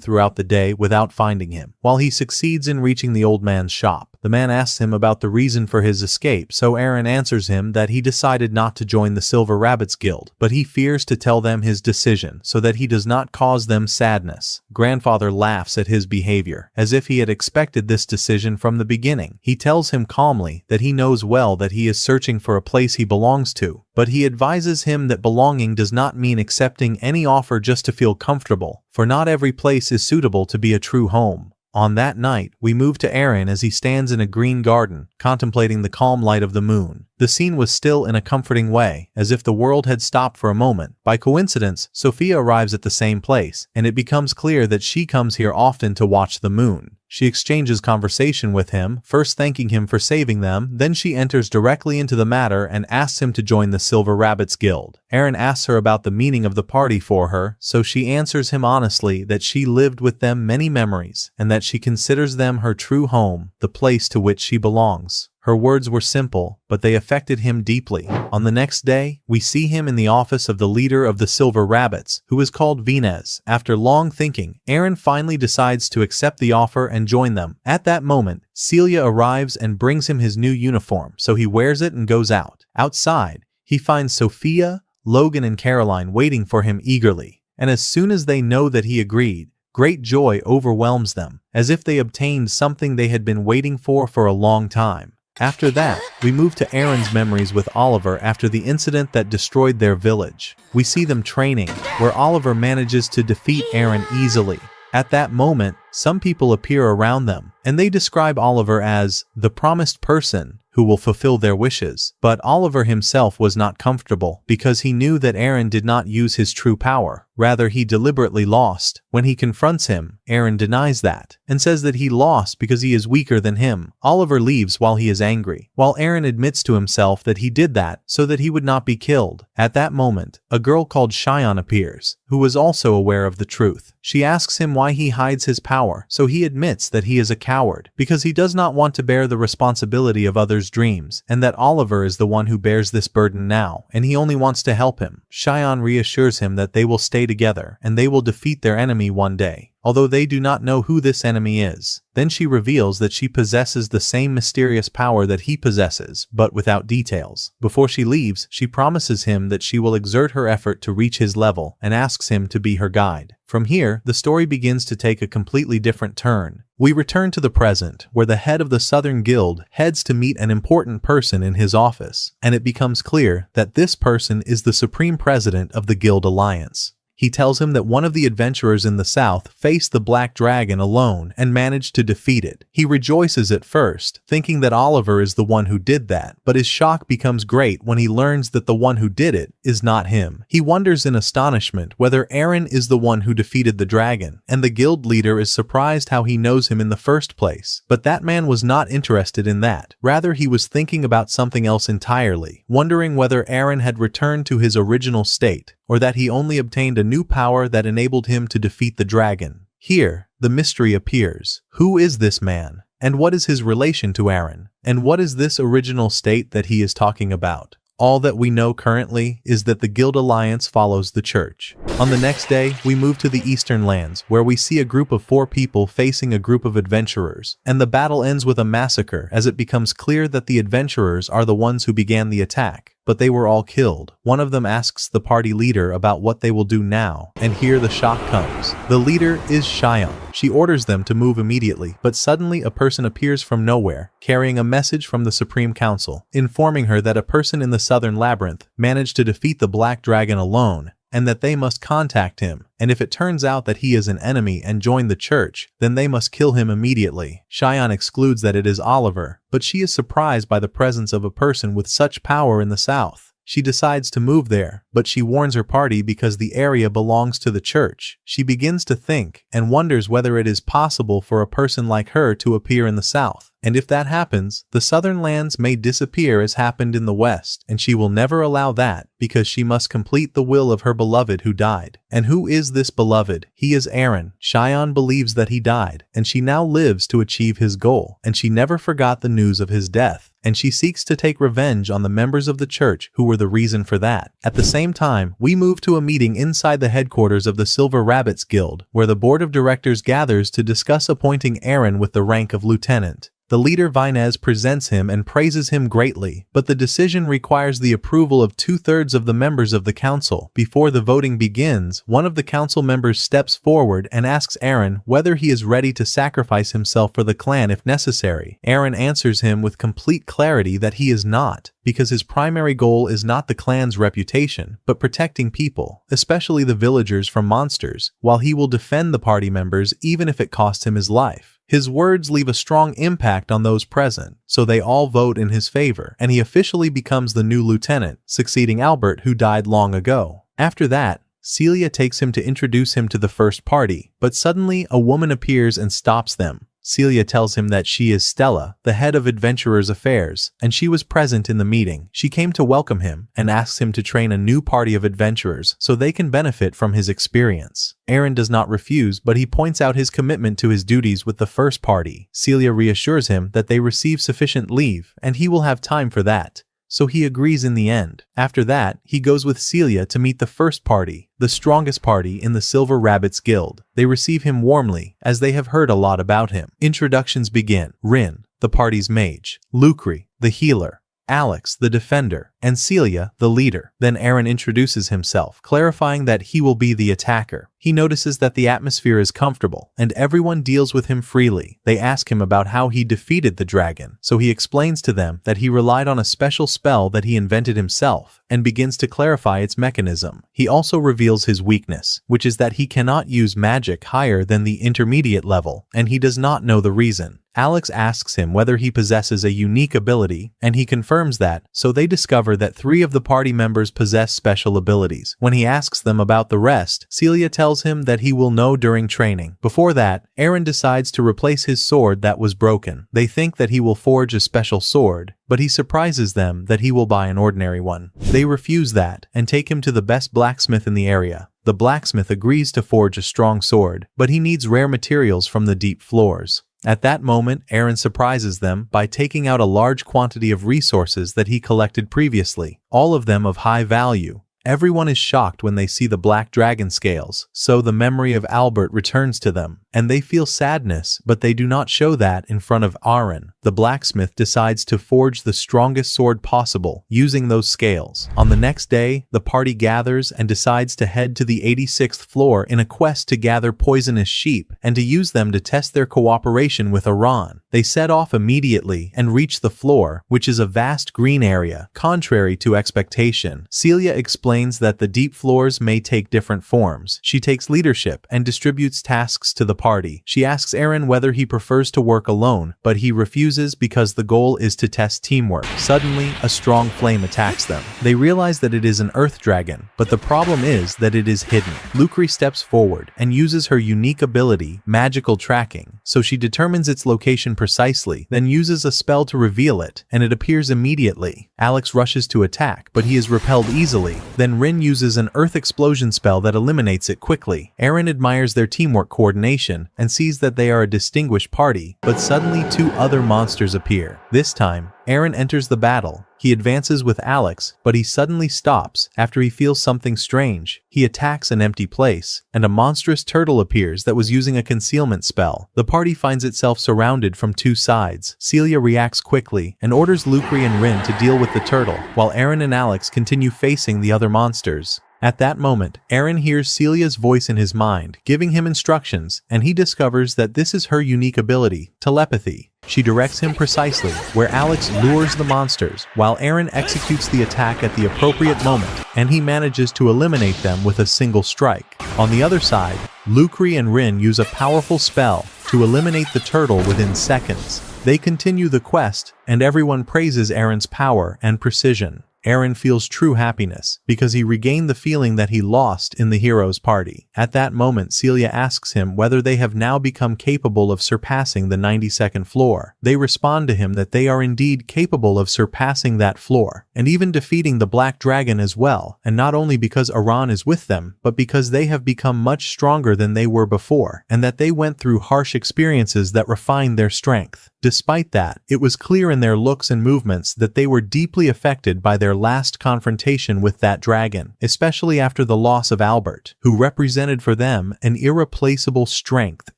[SPEAKER 1] throughout the day without finding him. While he succeeds in reaching the old man's shop, the man asks him about the reason for his escape, so Aaron answers him that he decided not to join the Silver Rabbits Guild, but he fears to tell them his decision so that he does not cause them sadness. Grandfather laughs at his behavior, as if he had expected this decision from the beginning. He tells him calmly that he knows well that he is searching for a place he belongs to, but he advises him that belonging does not mean accepting any offer just to feel comfortable, for not every place is suitable to be a true home. On that night, we move to Aaron as he stands in a green garden, contemplating the calm light of the moon. The scene was still in a comforting way, as if the world had stopped for a moment. By coincidence, Sophia arrives at the same place, and it becomes clear that she comes here often to watch the moon. She exchanges conversation with him, first thanking him for saving them, then she enters directly into the matter and asks him to join the Silver Rabbits Guild. Aaron asks her about the meaning of the party for her, so she answers him honestly that she lived with them many memories, and that she considers them her true home, the place to which she belongs. Her words were simple, but they affected him deeply. On the next day, we see him in the office of the leader of the Silver Rabbits, who is called Venez. After long thinking, Aaron finally decides to accept the offer and join them. At that moment, Celia arrives and brings him his new uniform, so he wears it and goes out. Outside, he finds Sophia, Logan, and Caroline waiting for him eagerly, and as soon as they know that he agreed, great joy overwhelms them, as if they obtained something they had been waiting for a long time. After that, we move to Aaron's memories with Oliver after the incident that destroyed their village. We see them training, where Oliver manages to defeat Aaron easily. At that moment, some people appear around them, and they describe Oliver as the promised person who will fulfill their wishes. But Oliver himself was not comfortable, because he knew that Aaron did not use his true power. Rather, he deliberately lost. When he confronts him, Aaron denies that, and says that he lost because he is weaker than him. Oliver leaves while he is angry, while Aaron admits to himself that he did that so that he would not be killed. At that moment, a girl called Cheyenne appears, who was also aware of the truth. She asks him why he hides his power, so he admits that he is a coward, because he does not want to bear the responsibility of others' dreams, and that Oliver is the one who bears this burden now, and he only wants to help him. Cheyenne reassures him that they will stay together, and they will defeat their enemy one day, although they do not know who this enemy is. Then she reveals that she possesses the same mysterious power that he possesses, but without details. Before she leaves, she promises him that she will exert her effort to reach his level, and asks him to be her guide. From here, the story begins to take a completely different turn. We return to the present, where the head of the Southern Guild heads to meet an important person in his office, and it becomes clear that this person is the supreme president of the Guild Alliance. He tells him that one of the adventurers in the south faced the black dragon alone and managed to defeat it. He rejoices at first, thinking that Oliver is the one who did that, but his shock becomes great when he learns that the one who did it is not him. He wonders in astonishment whether Eren is the one who defeated the dragon, and the guild leader is surprised how he knows him in the first place. But that man was not interested in that. Rather, he was thinking about something else entirely, wondering whether Eren had returned to his original state, or that he only obtained a new power that enabled him to defeat the dragon. Here, the mystery appears. Who is this man? And what is his relation to Eren? And what is this original state that he is talking about? All that we know currently is that the Guild Alliance follows the church. On the next day, we move to the Eastern Lands, where we see a group of 4 people facing a group of adventurers, and the battle ends with a massacre as it becomes clear that the adventurers are the ones who began the attack. But they were all killed. One of them asks the party leader about what they will do now, and here the shock comes. The leader is Cheyenne. She orders them to move immediately, but suddenly a person appears from nowhere, carrying a message from the Supreme Council, informing her that a person in the Southern Labyrinth managed to defeat the Black Dragon alone, and that they must contact him, and if it turns out that he is an enemy and joined the church, then they must kill him immediately. Cheyenne excludes that it is Oliver, but she is surprised by the presence of a person with such power in the south. She decides to move there, but she warns her party because the area belongs to the church. She begins to think, and wonders whether it is possible for a person like her to appear in the south. And if that happens, the southern lands may disappear as happened in the west, and she will never allow that, because she must complete the will of her beloved who died. And who is this beloved? He is Eren. Cheyenne believes that he died, and she now lives to achieve his goal, and she never forgot the news of his death, and she seeks to take revenge on the members of the church who were the reason for that. At the same time, we move to a meeting inside the headquarters of the Silver Rabbits Guild, where the board of directors gathers to discuss appointing Eren with the rank of lieutenant. The leader Vinez presents him and praises him greatly, but the decision requires the approval of 2/3 of the members of the council. Before the voting begins, one of the council members steps forward and asks Eren whether he is ready to sacrifice himself for the clan if necessary. Eren answers him with complete clarity that he is not, because his primary goal is not the clan's reputation, but protecting people, especially the villagers from monsters, while he will defend the party members even if it costs him his life. His words leave a strong impact on those present, so they all vote in his favor, and he officially becomes the new lieutenant, succeeding Albert who died long ago. After that, Celia takes him to introduce him to the first party, but suddenly a woman appears and stops them. Celia tells him that she is Stella, the head of Adventurers Affairs, and she was present in the meeting. She came to welcome him and asks him to train a new party of adventurers so they can benefit from his experience. Eren does not refuse, but he points out his commitment to his duties with the first party. Celia reassures him that they receive sufficient leave and he will have time for that, so he agrees in the end. After that, he goes with Celia to meet the first party, the strongest party in the Silver Rabbits Guild. They receive him warmly, as they have heard a lot about him. Introductions begin. Rin, the party's mage, Lucre, the healer, Alex, the defender, and Celia, the leader. Then Eren introduces himself, clarifying that he will be the attacker. He notices that the atmosphere is comfortable, and everyone deals with him freely. They ask him about how he defeated the dragon, so he explains to them that he relied on a special spell that he invented himself, and begins to clarify its mechanism. He also reveals his weakness, which is that he cannot use magic higher than the intermediate level, and he does not know the reason. Alex asks him whether he possesses a unique ability, and he confirms that, so they discover that 3 of the party members possess special abilities. When he asks them about the rest, Celia tells him that he will know during training. Before that, Eren decides to replace his sword that was broken. They think that he will forge a special sword, but he surprises them that he will buy an ordinary one. They refuse that, and take him to the best blacksmith in the area. The blacksmith agrees to forge a strong sword, but he needs rare materials from the deep floors. At that moment, Eren surprises them by taking out a large quantity of resources that he collected previously, all of them of high value. Everyone is shocked when they see the black dragon scales, so the memory of Albert returns to them, and they feel sadness, but they do not show that in front of Eren. The blacksmith decides to forge the strongest sword possible using those scales. On the next day, the party gathers and decides to head to the 86th floor in a quest to gather poisonous sheep and to use them to test their cooperation with Iran. They set off immediately and reach the floor, which is a vast green area, contrary to expectation. Celia explains explains that the deep floors may take different forms. She takes leadership and distributes tasks to the party. She asks Eren whether he prefers to work alone, but he refuses because the goal is to test teamwork. Suddenly, a strong flame attacks them. They realize that it is an earth dragon, but the problem is that it is hidden. Lucre steps forward and uses her unique ability, magical tracking, so she determines its location precisely, then uses a spell to reveal it, and it appears immediately. Alex rushes to attack, but he is repelled easily. Then Rin uses an earth explosion spell that eliminates it quickly. Eren admires their teamwork coordination and sees that they are a distinguished party, but suddenly two other monsters appear. This time, Eren enters the battle. He advances with Alex, but he suddenly stops after he feels something strange. He attacks an empty place, and a monstrous turtle appears that was using a concealment spell. The party finds itself surrounded from two sides. Celia reacts quickly and orders Lucre and Rin to deal with the turtle, while Eren and Alex continue facing the other monsters. At that moment, Eren hears Celia's voice in his mind, giving him instructions, and he discovers that this is her unique ability, telepathy. She directs him precisely where Alex lures the monsters, while Eren executes the attack at the appropriate moment, and he manages to eliminate them with a single strike. On the other side, Lucre and Rin use a powerful spell to eliminate the turtle within seconds. They continue the quest, and everyone praises Eren's power and precision. Eren feels true happiness because he regained the feeling that he lost in the hero's party. At that moment, Celia asks him whether they have now become capable of surpassing the 92nd floor. They respond to him that they are indeed capable of surpassing that floor, and even defeating the Black Dragon as well, and not only because Aran is with them, but because they have become much stronger than they were before, and that they went through harsh experiences that refined their strength. Despite that, it was clear in their looks and movements that they were deeply affected by their last confrontation with that dragon, especially after the loss of Albert, who represented for them an irreplaceable strength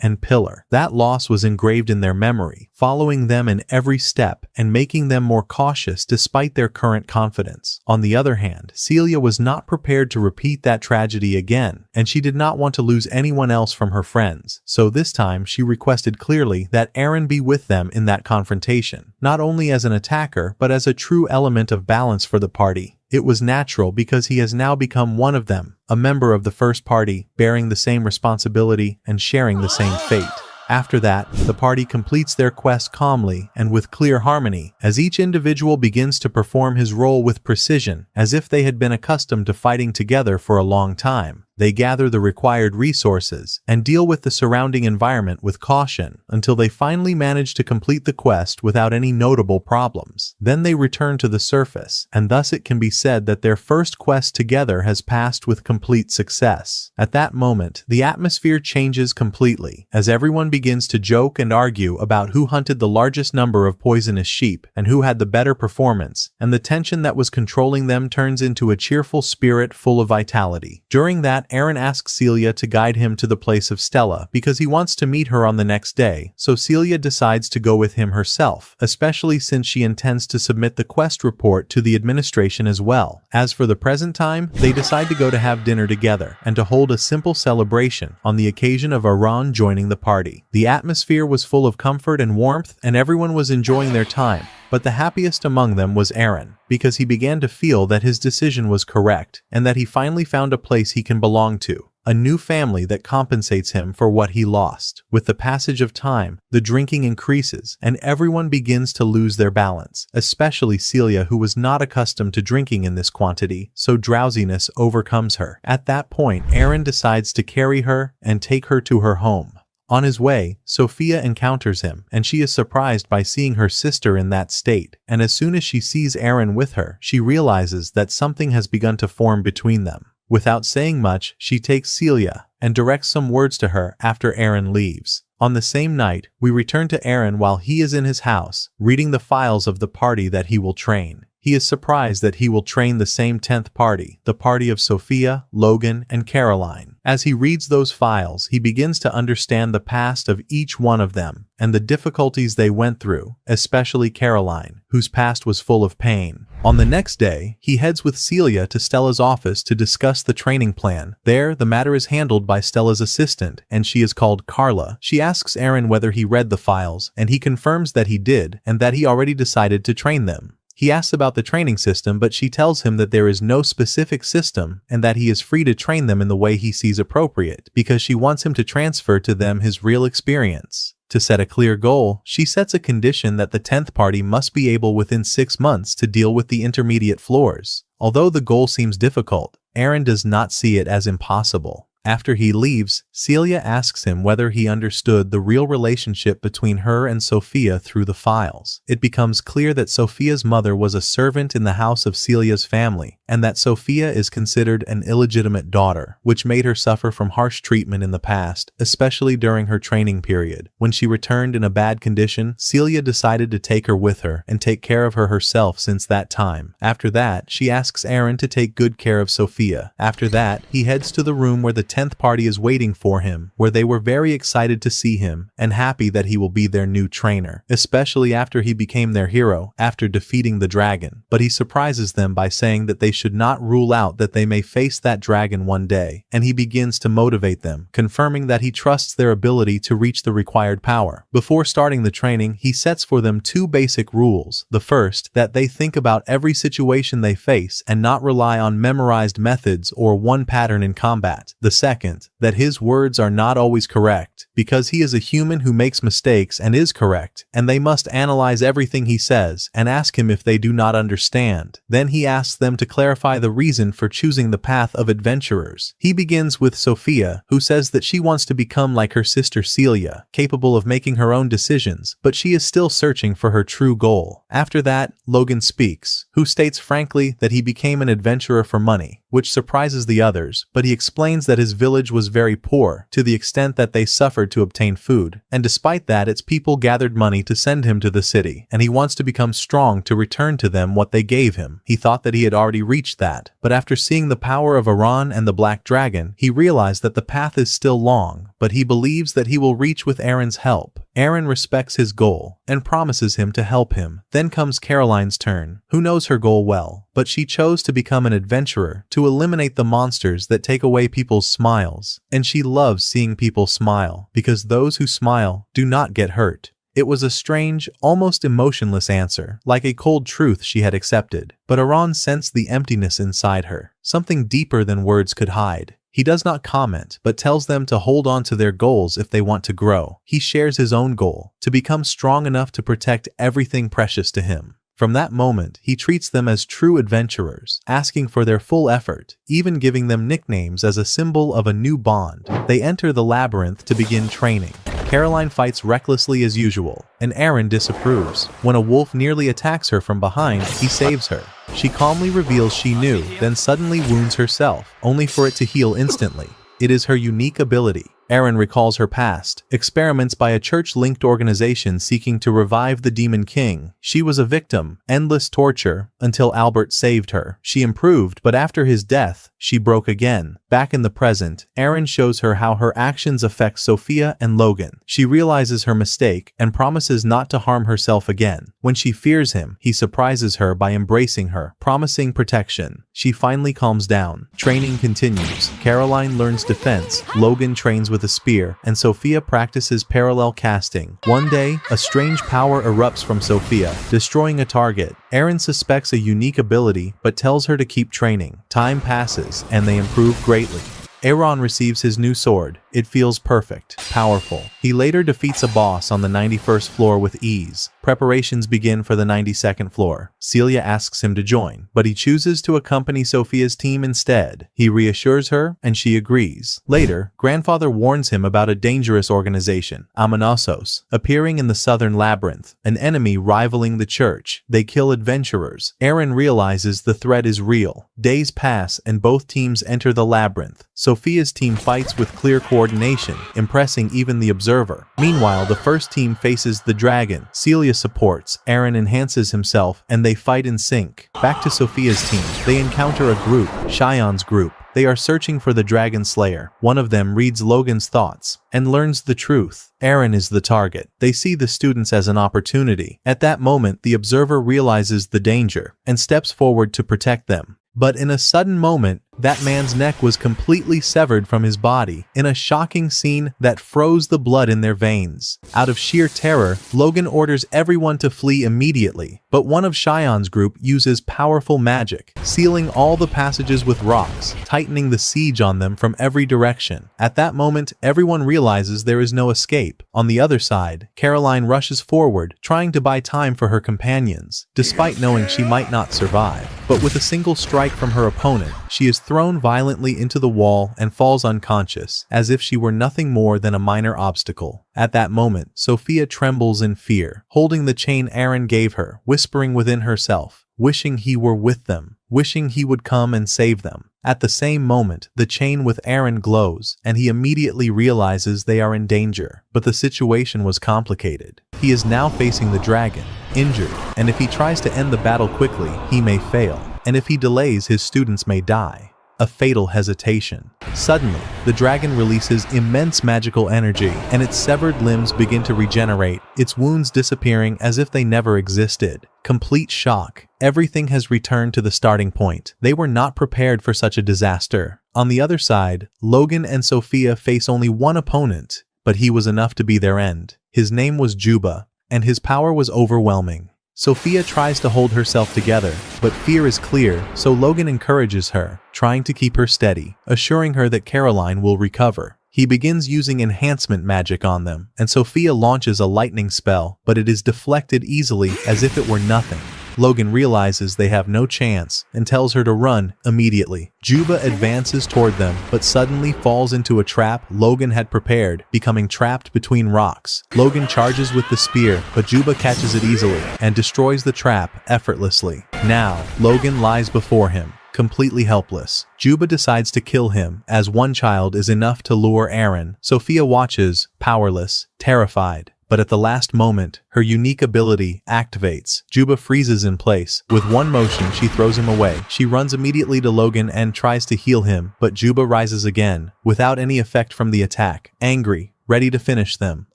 [SPEAKER 1] and pillar. That loss was engraved in their memory, following them in every step and making them more cautious despite their current confidence. On the other hand, Celia was not prepared to repeat that tragedy again, and she did not want to lose anyone else from her friends, so this time she requested clearly that Eren be with them in that confrontation, not only as an attacker but as a true element of balance for the party. It was natural because he has now become one of them, a member of the first party, bearing the same responsibility and sharing the same fate. After that, the party completes their quest calmly and with clear harmony, as each individual begins to perform his role with precision, as if they had been accustomed to fighting together for a long time. They gather the required resources and deal with the surrounding environment with caution until they finally manage to complete the quest without any notable problems. Then they return to the surface, and thus it can be said that their first quest together has passed with complete success. At that moment, the atmosphere changes completely, as everyone begins to joke and argue about who hunted the largest number of poisonous sheep and who had the better performance, and the tension that was controlling them turns into a cheerful spirit full of vitality. During that, Eren asks Celia to guide him to the place of Stella because he wants to meet her on the next day, so Celia decides to go with him herself, especially since she intends to submit the quest report to the administration as well. As for the present time, they decide to go to have dinner together and to hold a simple celebration on the occasion of Aran joining the party. The atmosphere was full of comfort and warmth, and everyone was enjoying their time. But the happiest among them was Eren, because he began to feel that his decision was correct, and that he finally found a place he can belong to, a new family that compensates him for what he lost. With the passage of time, the drinking increases, and everyone begins to lose their balance, especially Celia, who was not accustomed to drinking in this quantity, so drowsiness overcomes her. At that point, Eren decides to carry her and take her to her home. On his way, Sophia encounters him, and she is surprised by seeing her sister in that state, and as soon as she sees Eren with her, she realizes that something has begun to form between them. Without saying much, she takes Celia and directs some words to her after Eren leaves. On the same night, we return to Eren while he is in his house, reading the files of the party that he will train. He is surprised that he will train the same 10th party, the party of Sophia, Logan, and Caroline. As he reads those files, he begins to understand the past of each one of them and the difficulties they went through, especially Caroline, whose past was full of pain. On the next day, he heads with Celia to Stella's office to discuss the training plan. There, the matter is handled by Stella's assistant, and she is called Carla. She asks Eren whether he read the files, and he confirms that he did and that he already decided to train them. He asks about the training system, but she tells him that there is no specific system and that he is free to train them in the way he sees appropriate because she wants him to transfer to them his real experience. To set a clear goal, she sets a condition that the 10th party must be able within 6 months to deal with the intermediate floors. Although the goal seems difficult, Eren does not see it as impossible. After he leaves, Celia asks him whether he understood the real relationship between her and Sophia through the files. It becomes clear that Sophia's mother was a servant in the house of Celia's family, and that Sophia is considered an illegitimate daughter, which made her suffer from harsh treatment in the past, especially during her training period. When she returned in a bad condition, Celia decided to take her with her and take care of her herself since that time. After that, she asks Eren to take good care of Sophia. After that, he heads to the room where the 10th party is waiting for him, where they were very excited to see him and happy that he will be their new trainer, especially after he became their hero after defeating the dragon. But he surprises them by saying that they should not rule out that they may face that dragon one day, and he begins to motivate them, confirming that he trusts their ability to reach the required power. Before starting the training, he sets for them 2 basic rules. The first, that they think about every situation they face and not rely on memorized methods or one pattern in combat. The second, that his words are not always correct, because he is a human who makes mistakes and is correct, and they must analyze everything he says and ask him if they do not understand. Then he asks them to clarify the reason for choosing the path of adventurers. He begins with Sophia, who says that she wants to become like her sister Celia, capable of making her own decisions, but she is still searching for her true goal. After that, Logan speaks, who states frankly that he became an adventurer for money, which surprises the others, but he explains that his village was very poor, to the extent that they suffered to obtain food, and despite that its people gathered money to send him to the city, and he wants to become strong to return to them what they gave him. He thought that he had already reached that, but after seeing the power of Iran and the Black Dragon, he realized that the path is still long, but he believes that he will reach with Eren's help. Eren respects his goal and promises him to help him. Then comes Caroline's turn, who knows her goal well, but she chose to become an adventurer to eliminate the monsters that take away people's smiles, and she loves seeing people smile, because those who smile do not get hurt. It was a strange, almost emotionless answer, like a cold truth she had accepted, but Iran sensed the emptiness inside her, something deeper than words could hide. He does not comment, but tells them to hold on to their goals if they want to grow. He shares his own goal, to become strong enough to protect everything precious to him. From that moment, he treats them as true adventurers, asking for their full effort, even giving them nicknames as a symbol of a new bond. They enter the labyrinth to begin training. Caroline fights recklessly as usual, and Eren disapproves. When a wolf nearly attacks her from behind, he saves her. She calmly reveals she knew, then suddenly wounds herself, only for it to heal instantly. It is her unique ability. Eren recalls her past, experiments by a church-linked organization seeking to revive the Demon King. She was a victim, endless torture, until Albert saved her. She improved, but after his death, she broke again. Back in the present, Eren shows her how her actions affect Sophia and Logan. She realizes her mistake and promises not to harm herself again. When she fears him, he surprises her by embracing her, promising protection. She finally calms down. Training continues. Caroline learns defense, Logan trains with a spear, and Sophia practices parallel casting. One day, a strange power erupts from Sophia, destroying a target. Eren suspects a unique ability, but tells her to keep training. Time passes, and they improve greatly. Eren receives his new sword. It feels perfect, powerful. He later defeats a boss on the 91st floor with ease. Preparations begin for the 92nd floor. Celia asks him to join, but he chooses to accompany Sophia's team instead. He reassures her, and she agrees. Later, Grandfather warns him about a dangerous organization, Aminosos, appearing in the southern labyrinth, an enemy rivaling the church. They kill adventurers. Eren realizes the threat is real. Days pass, and both teams enter the labyrinth. Sophia's team fights with clear coordination, impressing even the observer. Meanwhile, the first team faces the dragon. Celia supports, Eren enhances himself, and they fight in sync. Back to Sophia's team. They encounter a group, Cheyon's group. They are searching for the Dragon Slayer. One of them reads Logan's thoughts and learns the truth. Eren is the target. They see the students as an opportunity. At that moment, the observer realizes the danger and steps forward to protect them. But in a sudden moment, that man's neck was completely severed from his body in a shocking scene that froze the blood in their veins. Out of sheer terror, Logan orders everyone to flee immediately, but one of Cheyenne's group uses powerful magic, sealing all the passages with rocks, tightening the siege on them from every direction. At that moment, everyone realizes there is no escape. On the other side, Caroline rushes forward, trying to buy time for her companions, despite knowing she might not survive. But with a single strike from her opponent, she is thrown violently into the wall and falls unconscious, as if she were nothing more than a minor obstacle. At that moment, Sophia trembles in fear, holding the chain Eren gave her, whispering within herself, wishing he were with them, wishing he would come and save them. At the same moment, the chain with Eren glows, and he immediately realizes they are in danger. But the situation was complicated. He is now facing the dragon, injured, and if he tries to end the battle quickly, he may fail. And if he delays, his students may die. A fatal hesitation. Suddenly, the dragon releases immense magical energy, and its severed limbs begin to regenerate, its wounds disappearing as if they never existed. Complete shock. Everything has returned to the starting point. They were not prepared for such a disaster. On the other side, Logan and Sophia face only one opponent, but he was enough to be their end. His name was Juba, and his power was overwhelming. Sophia tries to hold herself together, but fear is clear, so Logan encourages her, trying to keep her steady, assuring her that Caroline will recover. He begins using enhancement magic on them, and Sophia launches a lightning spell, but it is deflected easily as if it were nothing. Logan realizes they have no chance and tells her to run immediately. Juba advances toward them, but suddenly falls into a trap Logan had prepared, becoming trapped between rocks. Logan charges with the spear, but Juba catches it easily and destroys the trap effortlessly. Now, Logan lies before him, completely helpless. Juba decides to kill him, as one child is enough to lure Eren. Sophia watches, powerless, terrified. But at the last moment, her unique ability activates. Juba freezes in place. With one motion, she throws him away. She runs immediately to Logan and tries to heal him, but Juba rises again, without any effect from the attack. Angry, ready to finish them.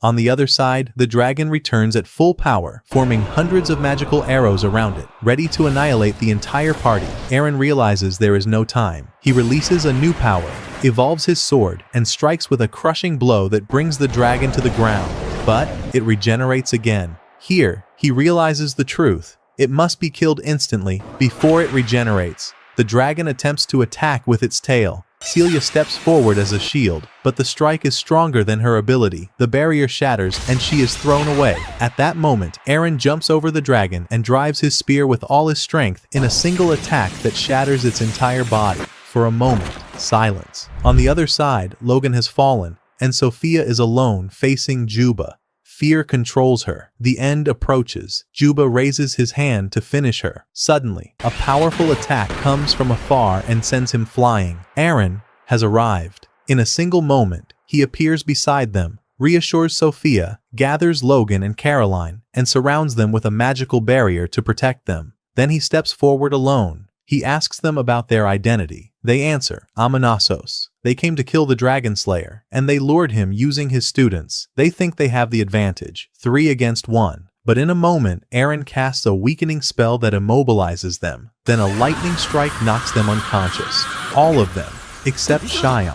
[SPEAKER 1] On the other side, the dragon returns at full power, forming hundreds of magical arrows around it, ready to annihilate the entire party. Eren realizes there is no time. He releases a new power, evolves his sword, and strikes with a crushing blow that brings the dragon to the ground. But it regenerates again. Here, he realizes the truth. It must be killed instantly before it regenerates. The dragon attempts to attack with its tail. Celia steps forward as a shield, but the strike is stronger than her ability. The barrier shatters and she is thrown away. At that moment, Eren jumps over the dragon and drives his spear with all his strength in a single attack that shatters its entire body. For a moment, silence. On the other side, Logan has fallen, and Sophia is alone facing Juba. Fear controls her. The end approaches. Juba raises his hand to finish her. Suddenly, a powerful attack comes from afar and sends him flying. Eren has arrived. In a single moment, he appears beside them, reassures Sophia, gathers Logan and Caroline, and surrounds them with a magical barrier to protect them. Then he steps forward alone. He asks them about their identity. They answer, Amanasos. They came to kill the Dragon Slayer, and they lured him using his students. They think they have the advantage, 3 against 1. But in a moment, Eren casts a weakening spell that immobilizes them. Then a lightning strike knocks them unconscious. All of them, except Cheyenne.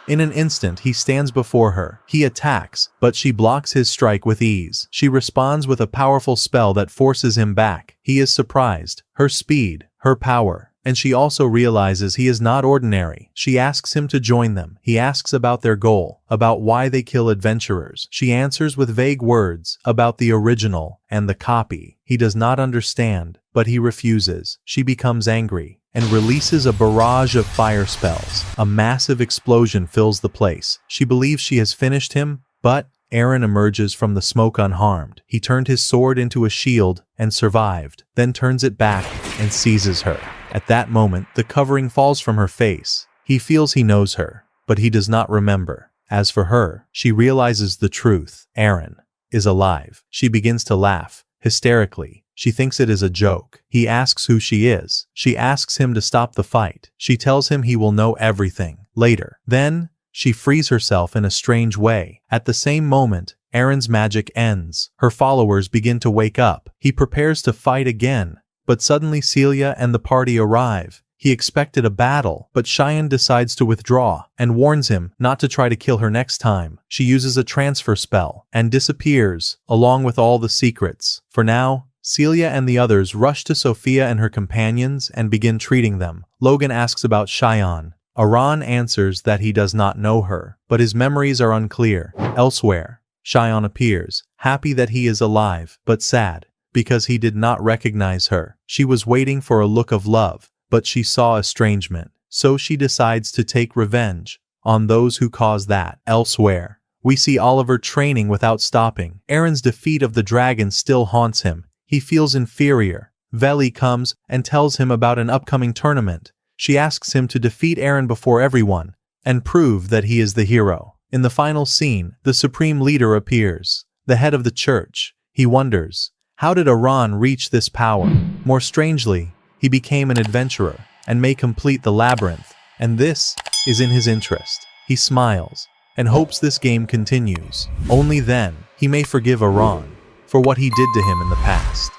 [SPEAKER 1] In an instant, he stands before her. He attacks, but she blocks his strike with ease. She responds with a powerful spell that forces him back. He is surprised. Her speed, her power. And she also realizes he is not ordinary. She asks him to join them. He asks about their goal, about why they kill adventurers. She answers with vague words about the original and the copy. He does not understand, but he refuses. She becomes angry and releases a barrage of fire spells. A massive explosion fills the place. She believes she has finished him, but Eren emerges from the smoke unharmed. He turned his sword into a shield and survived, then turns it back and seizes her. At that moment, the covering falls from her face. He feels he knows her, but he does not remember. As for her, she realizes the truth. Eren is alive. She begins to laugh, hysterically. She thinks it is a joke. He asks who she is. She asks him to stop the fight. She tells him he will know everything later. Then, she frees herself in a strange way. At the same moment, Eren's magic ends. Her followers begin to wake up. He prepares to fight again. But suddenly Celia and the party arrive. He expected a battle, but Cheyenne decides to withdraw and warns him not to try to kill her next time. She uses a transfer spell and disappears, along with all the secrets. For now, Celia and the others rush to Sophia and her companions and begin treating them. Logan asks about Cheyenne. Aran answers that he does not know her, but his memories are unclear. Elsewhere, Cheyenne appears, happy that he is alive, but sad, because he did not recognize her. She was waiting for a look of love, but she saw estrangement, so she decides to take revenge on those who caused that. Elsewhere, we see Oliver training without stopping. Aaron's defeat of the dragon still haunts him. He feels inferior. Veli comes and tells him about an upcoming tournament. She asks him to defeat Aaron before everyone and prove that he is the hero. In the final scene, the supreme leader appears, the head of the church. He wonders, how did Aran reach this power? More strangely, he became an adventurer and may complete the labyrinth, and this is in his interest. He smiles and hopes this game continues. Only then, he may forgive Aran for what he did to him in the past.